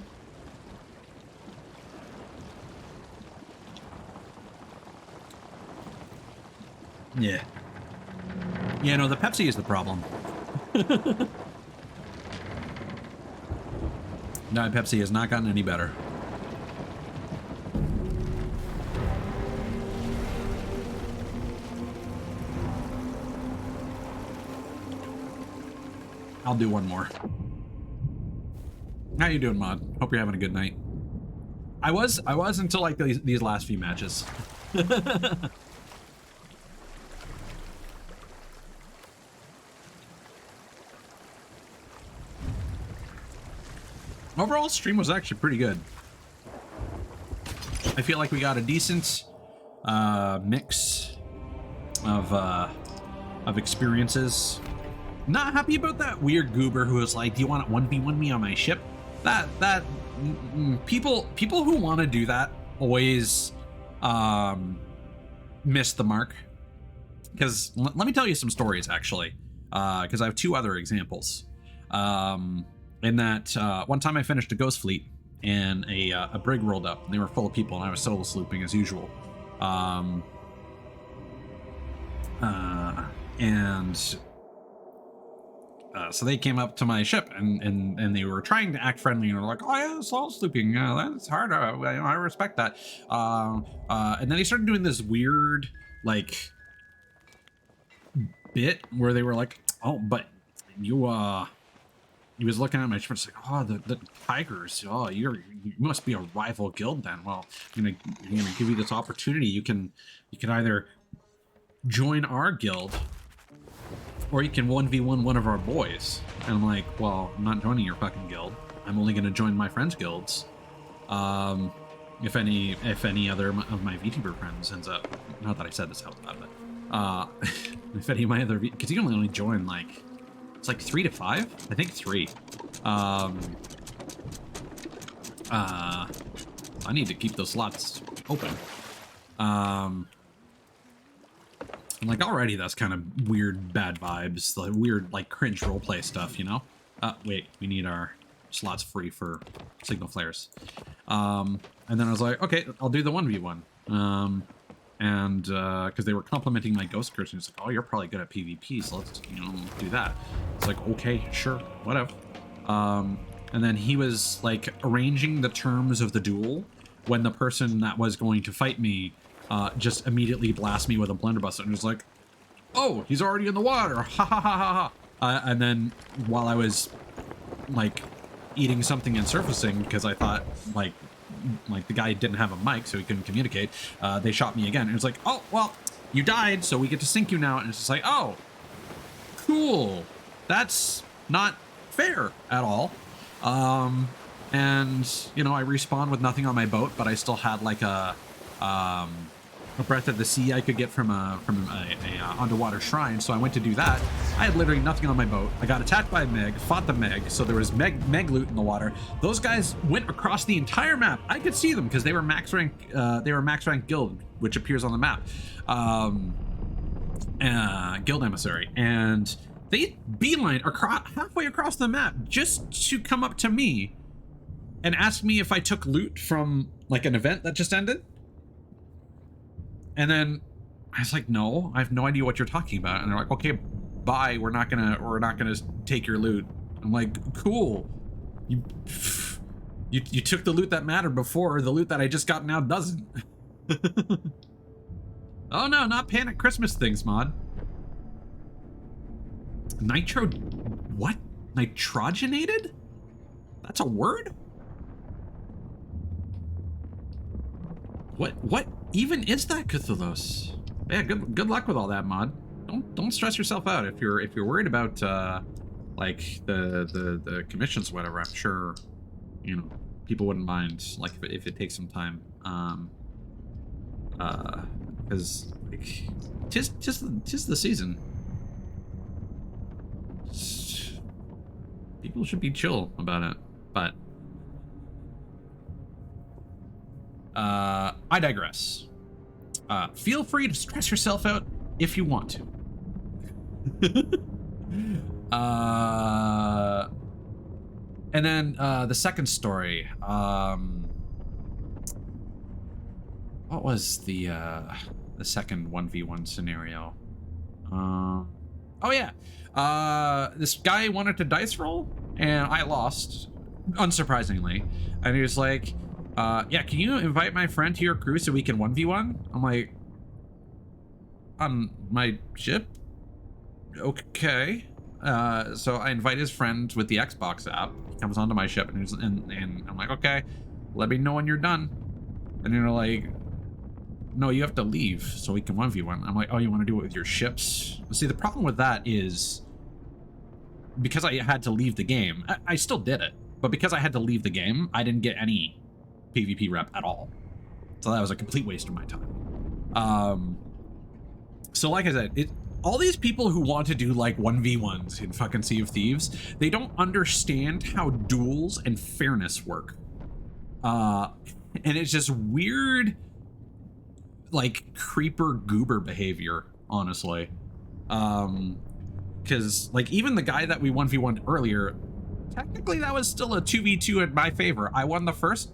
Yeah. Yeah, no, the Pepsi is the problem. No, Pepsi has not gotten any better. I'll do one more. How you doing, Mod? Hope you're having a good night. I was until like these last few matches. Overall, stream was actually pretty good. I feel like we got a decent mix of experiences. Not happy about that weird goober who was like, "Do you want to 1v1 me on my ship?" People who want to do that always miss the mark. Because let me tell you some stories actually. Because I have two other examples. In that one time I finished a ghost fleet and a brig rolled up and they were full of people and I was solo slooping as usual. So they came up to my ship and they were trying to act friendly and were like, "Oh yeah, solo slooping, that's hard. I respect that." And then they started doing this weird like bit where they were like, "Oh, but you he was looking at my ship and like, "Oh, the tigers. Oh, you must be a rival guild then. Well, I'm gonna give you this opportunity. You can either join our guild, or you can 1v1 one of our boys." And I'm like, "Well, I'm not joining your fucking guild. I'm only gonna join my friends' guilds. If any other of my VTuber friends ends up, not that I said this out loud, but if any of my other, because you can only join like." It's like 3 to 5? I think 3. I need to keep those slots open. And like already that's kind of weird, bad vibes, like weird, like cringe roleplay stuff, you know? Wait, we need our slots free for signal flares. And then I was like, okay, I'll do the 1v1. And because they were complimenting my ghost curse, and it's like, "Oh, you're probably good at PvP, so let's do that." It's like, okay, sure, whatever. And then he was like arranging the terms of the duel when the person that was going to fight me just immediately blast me with a blunderbuss and was like, "Oh, he's already in the water, ha ha ha ha ha." And then while I was like eating something and surfacing because I thought like the guy didn't have a mic so he couldn't communicate, they shot me again. And it was like, "Oh, well, you died, so we get to sink you now." And it's just like, "Oh, cool. That's not fair at all." And I respawned with nothing on my boat, but I still had like a breath of the sea I could get from a underwater shrine, so I went to do that. I had literally nothing on my boat. I got attacked by a Meg, fought the Meg, so there was Meg loot in the water. Those guys went across the entire map. I could see them because they were max rank. They were max rank guild, which appears on the map. Guild emissary, and they beelined halfway across the map just to come up to me and ask me if I took loot from like an event that just ended. And then I was like, "No, I have no idea what you're talking about." And they're like, "Okay, bye. We're not gonna take your loot." I'm like, "Cool. You took the loot that mattered before. The loot that I just got now doesn't." Oh no, not Panic Christmas things, Mod. What? Nitrogenated? That's a word? What even is that, Cthulhu's? Yeah, good luck with all that, Mod. Don't stress yourself out if you're worried about like the commissions or whatever. I'm sure people wouldn't mind like if it takes some time. Because like tis the season. People should be chill about it, but I digress. Feel free to stress yourself out if you want to. And then the second story. What was the second 1v1 scenario? Oh yeah. This guy wanted to dice roll, and I lost, unsurprisingly. And he was like, "Yeah, can you invite my friend to your crew so we can 1v1?" I'm like, "On my ship? Okay." So I invite his friend with the Xbox app. He comes onto my ship, and I'm like, okay, let me know when you're done. And they're like, no, you have to leave so we can 1v1. I'm like, oh, you want to do it with your ships? See, the problem with that is because I had to leave the game, I still did it, but because I had to leave the game, I didn't get any PvP rep at all. So that was a complete waste of my time. So like I said, all these people who want to do like 1v1s in fucking Sea of Thieves, they don't understand how duels and fairness work. And it's just weird, like creeper goober behavior, honestly. Because like even the guy that we 1v1'd earlier, technically that was still a 2v2 in my favor. I won the first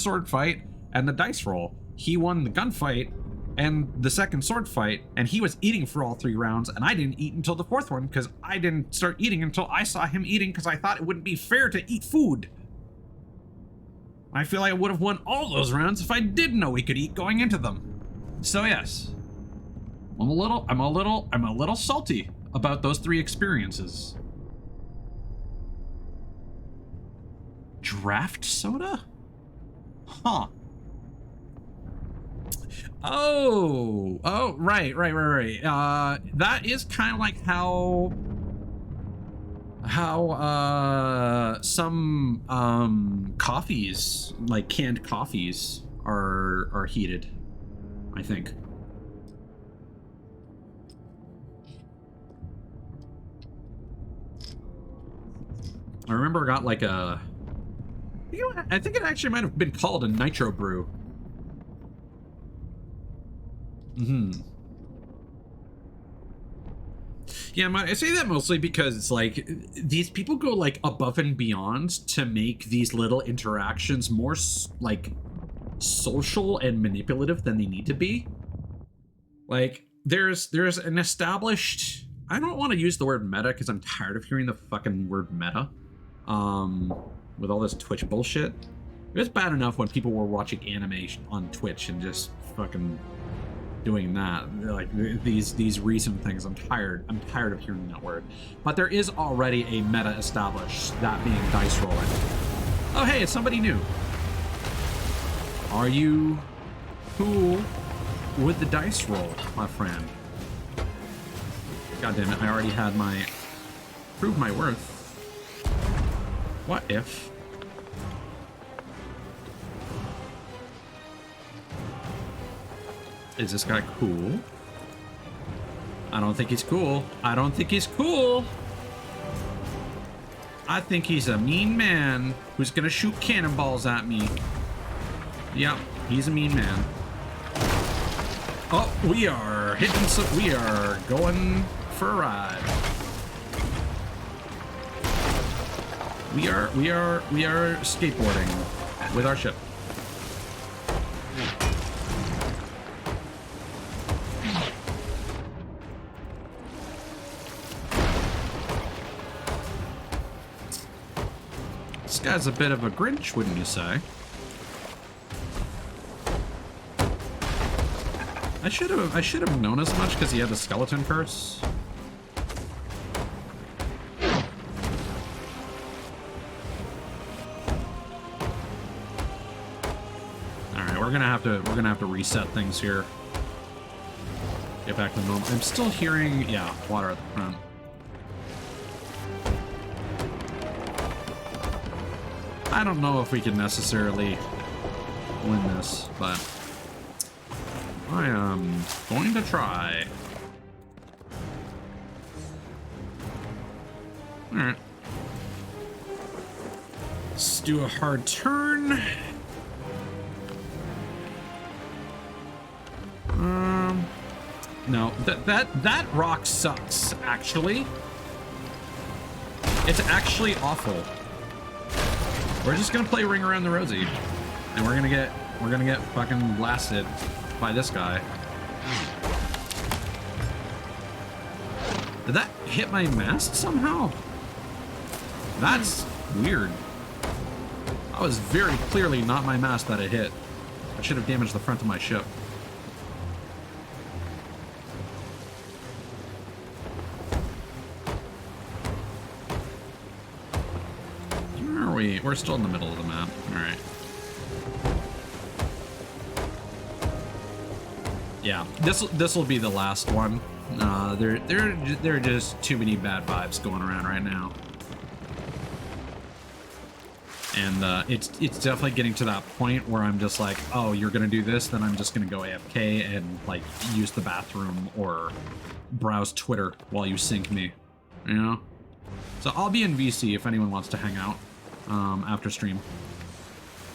sword fight and the dice roll. He won the gunfight and the second sword fight, and he was eating for all 3 rounds, and I didn't eat until the 4th one because I didn't start eating until I saw him eating because I thought it wouldn't be fair to eat food. I feel like I would have won all those rounds if I did know we could eat going into them. So yes, I'm a little salty about those 3 experiences. Draft soda? Huh. Oh, right. That is kind of like how some coffees, like canned coffees, are heated, I think. I remember I got like a, I think it actually might have been called a nitro brew. Yeah, I say that mostly because it's like these people go like above and beyond to make these little interactions more like social and manipulative than they need to be. Like there's an established, I don't want to use the word meta because I'm tired of hearing the fucking word meta with all this Twitch bullshit. It was bad enough when people were watching anime on Twitch and just fucking doing that, like these recent things. I'm tired of hearing that word. But there is already a meta established, that being dice rolling. Oh hey, it's somebody new. Are you cool with the dice roll, my friend? God damn it, I already had my prove my worth. What if is this guy cool? I don't think he's cool. I don't think he's cool. I think he's a mean man who's gonna shoot cannonballs at me. Yep, he's a mean man. Oh, we are hitting some, we are going for a ride. We are skateboarding with our ship. This guy's a bit of a Grinch, wouldn't you say? I should have known as much because he had the skeleton curse. All right, we're gonna have to reset things here. Get back to normal. I'm still hearing, yeah, water at the front. I don't know if we can necessarily win this, but I am going to try. All right. Let's do a hard turn. No, that rock sucks, actually. It's actually awful. We're just gonna play Ring Around the Rosie, and we're gonna get fucking blasted by this guy. Did that hit my mast somehow? That's weird. That was very clearly not my mast that it hit. I should have damaged the front of my ship. we? We're still in the middle of the map. All right. Yeah, this will be the last one. There are just too many bad vibes going around right now, and it's definitely getting to that point where I'm just like, oh, you're gonna do this, then I'm just gonna go AFK and like use the bathroom or browse Twitter while you sync me, you know. So I'll be in VC if anyone wants to hang out after stream.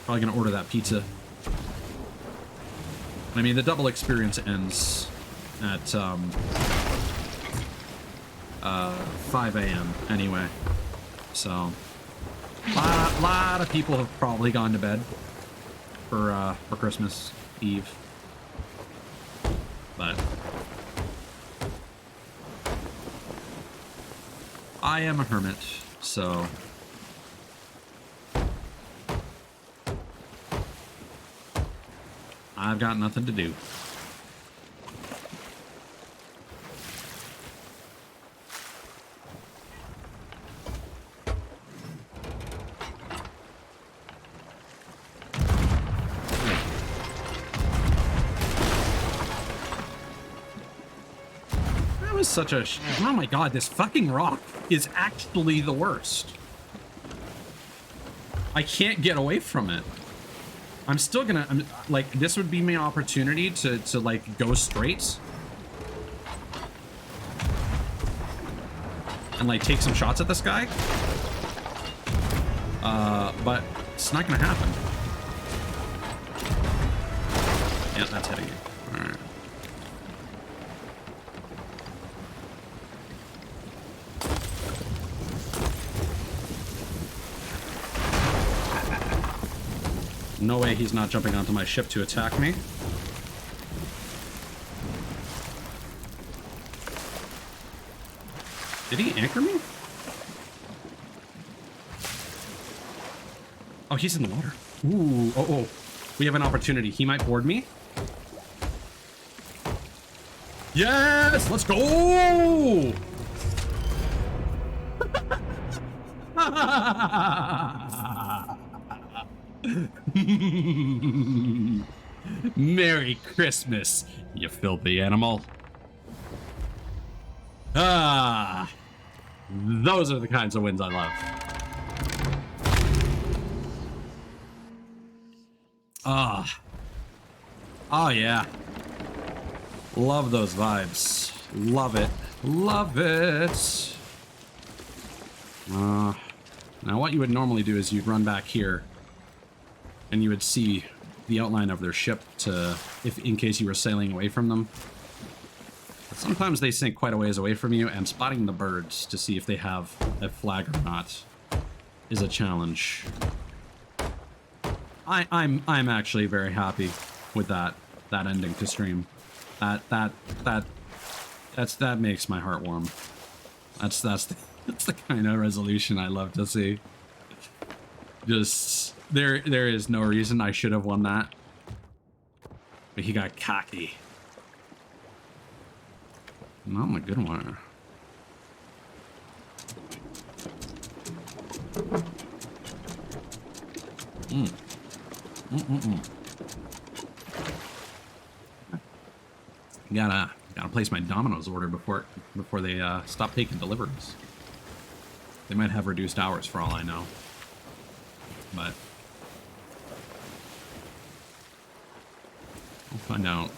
Probably gonna order that pizza. I mean, the double experience ends at 5 a.m. anyway, so lot of people have probably gone to bed for Christmas Eve, but I am a hermit, so I've got nothing to do. That was such a... Oh my god, this fucking rock is actually the worst. I can't get away from it. I'm still gonna, like, this would be my opportunity to like, go straight. And, like, take some shots at this guy. But it's not gonna happen. Yeah, that's hitting you. Alright. No way he's not jumping onto my ship to attack me. Did he anchor me? Oh, he's in the water. Ooh, oh. We have an opportunity. He might board me. Yes, let's go! Merry Christmas, you filthy animal. Ah, those are the kinds of wins I love. Ah, oh yeah, love those vibes. Love it, love it. Now what you would normally do is you'd run back here and you would see the outline of their ship to, if in case you were sailing away from them. But sometimes they sink quite a ways away from you, and spotting the birds to see if they have a flag or not is a challenge. I'm actually very happy with that ending to stream. That makes my heart warm. That's the kind of resolution I love to see. Just there is no reason I should have won that, but he got cocky. Not a good one. Gotta place my Domino's order before they stop taking deliveries. They might have reduced hours for all I know, but we'll find out.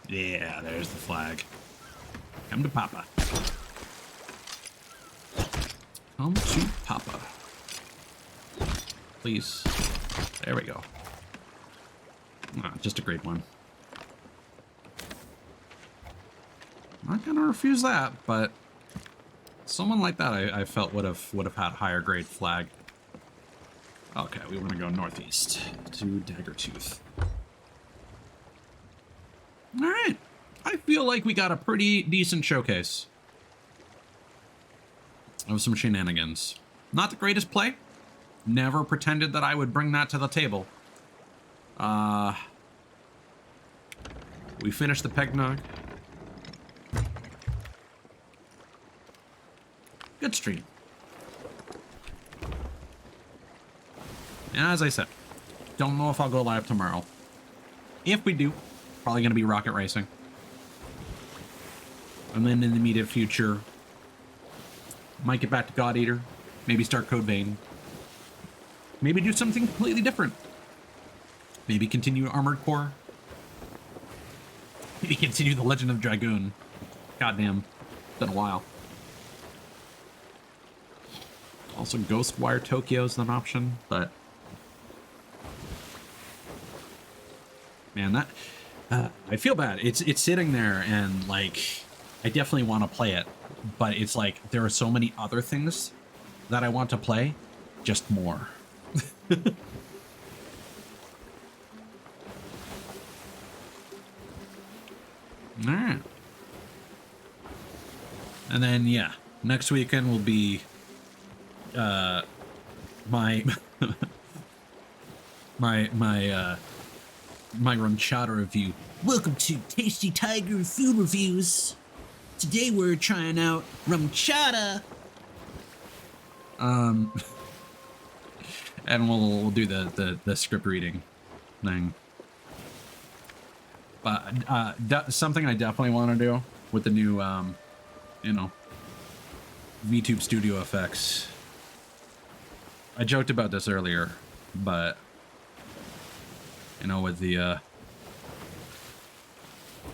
Yeah, there's the flag. Come to Papa. Come to Papa. Please. There we go. Just a great one. Not gonna refuse that, but someone like that I felt would have had a higher grade flag. Okay, we want to go northeast to Daggertooth. All right, I feel like we got a pretty decent showcase of some shenanigans. Not the greatest play. Never pretended that I would bring that to the table. We finished the Peggnog. Good stream. And as I said, don't know if I'll go live tomorrow. If we do, probably going to be rocket racing. And then in the immediate future, might get back to God Eater. Maybe start Code Vein. Maybe do something completely different. Maybe continue Armored Core. Maybe continue the Legend of Dragoon. Goddamn. It's been a while. Also, Ghostwire Tokyo is an option, but... Man, that... I feel bad. It's sitting there, and, like, I definitely want to play it. But it's like, there are so many other things that I want to play. Just more. Alright. And then, yeah, next weekend will be my my Rumchata review. Welcome to Tasty Tiger Food Reviews. Today we're trying out Rumchata. And we'll do the script reading thing. But something I definitely want to do with the new you know, VTube Studio effects. I joked about this earlier, but you know, with the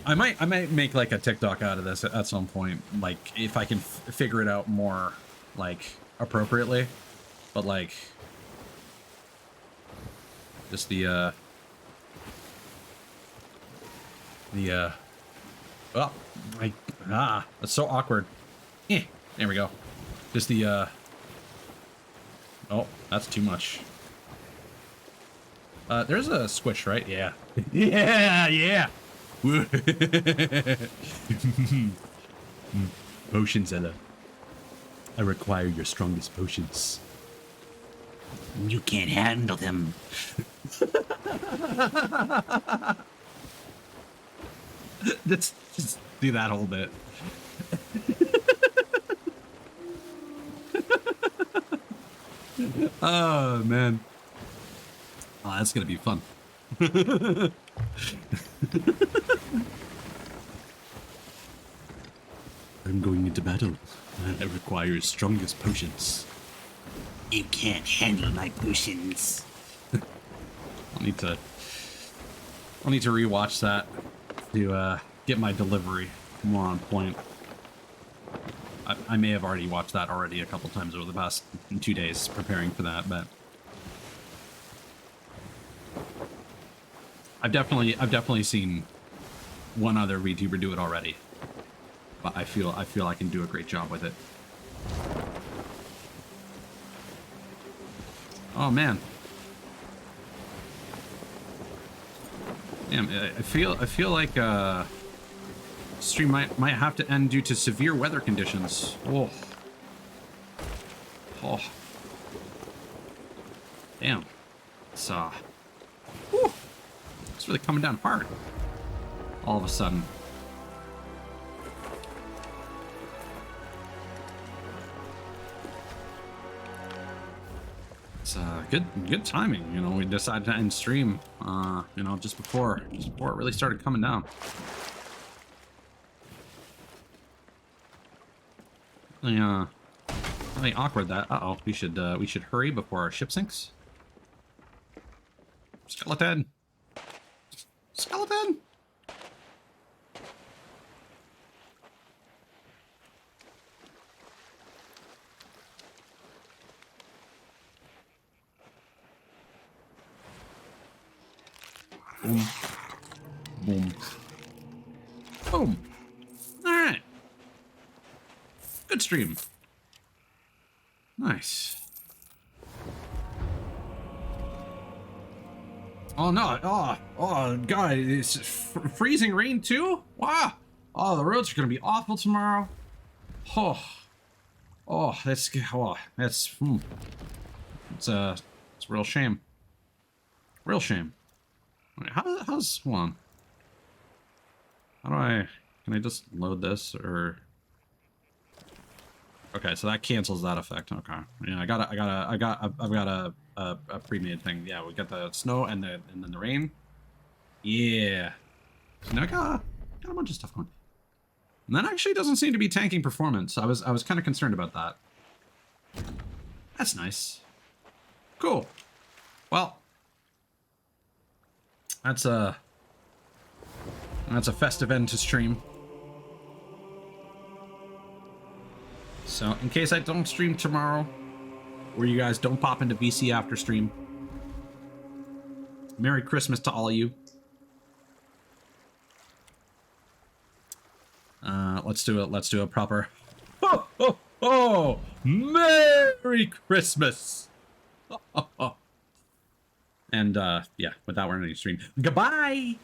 I might make like a TikTok out of this at some point, like if I can figure it out more like appropriately, but like just the oh, that's so awkward. There we go. Just the oh, that's too much. There's a squish, right? Yeah. yeah. Potions, Ella. I require your strongest potions. You can't handle them. Let's just do that whole bit. Oh, man. Oh, that's gonna be fun. I'm going into battle. I require strongest potions. You can't handle my potions. I'll need to rewatch that to get my delivery more on point. I may have already watched that already a couple times over the past 2 days preparing for that, but I've definitely seen one other VTuber do it already. But I feel I can do a great job with it. Oh man. Damn, I feel like stream might have to end due to severe weather conditions. Oh. Damn. It's whew, it's really coming down hard. All of a sudden. It's good timing, you know. We decided to end stream, you know, just before it really started coming down. Really awkward that. Uh-oh, we should hurry before our ship sinks. Skeleton. Skeleton. Boom. Boom. Boom. Alright. Good stream. Nice. Oh no. Oh god, it's freezing rain too? Wow. Oh, the roads are gonna be awful tomorrow. It's a real shame. Real shame. How's hold on. Can I just load this or Okay, so that cancels that effect. Okay, yeah, I've got a pre-made thing. Yeah, we got the snow and then the rain. Yeah, so now I got a bunch of stuff going. And that actually doesn't seem to be tanking performance. I was kind of concerned about that. That's nice. Cool. Well, that's a festive end to stream. So, in case I don't stream tomorrow, or you guys don't pop into VC after stream, Merry Christmas to all of you. Let's do a proper Merry Christmas. And yeah, with that we're ending the stream. Goodbye.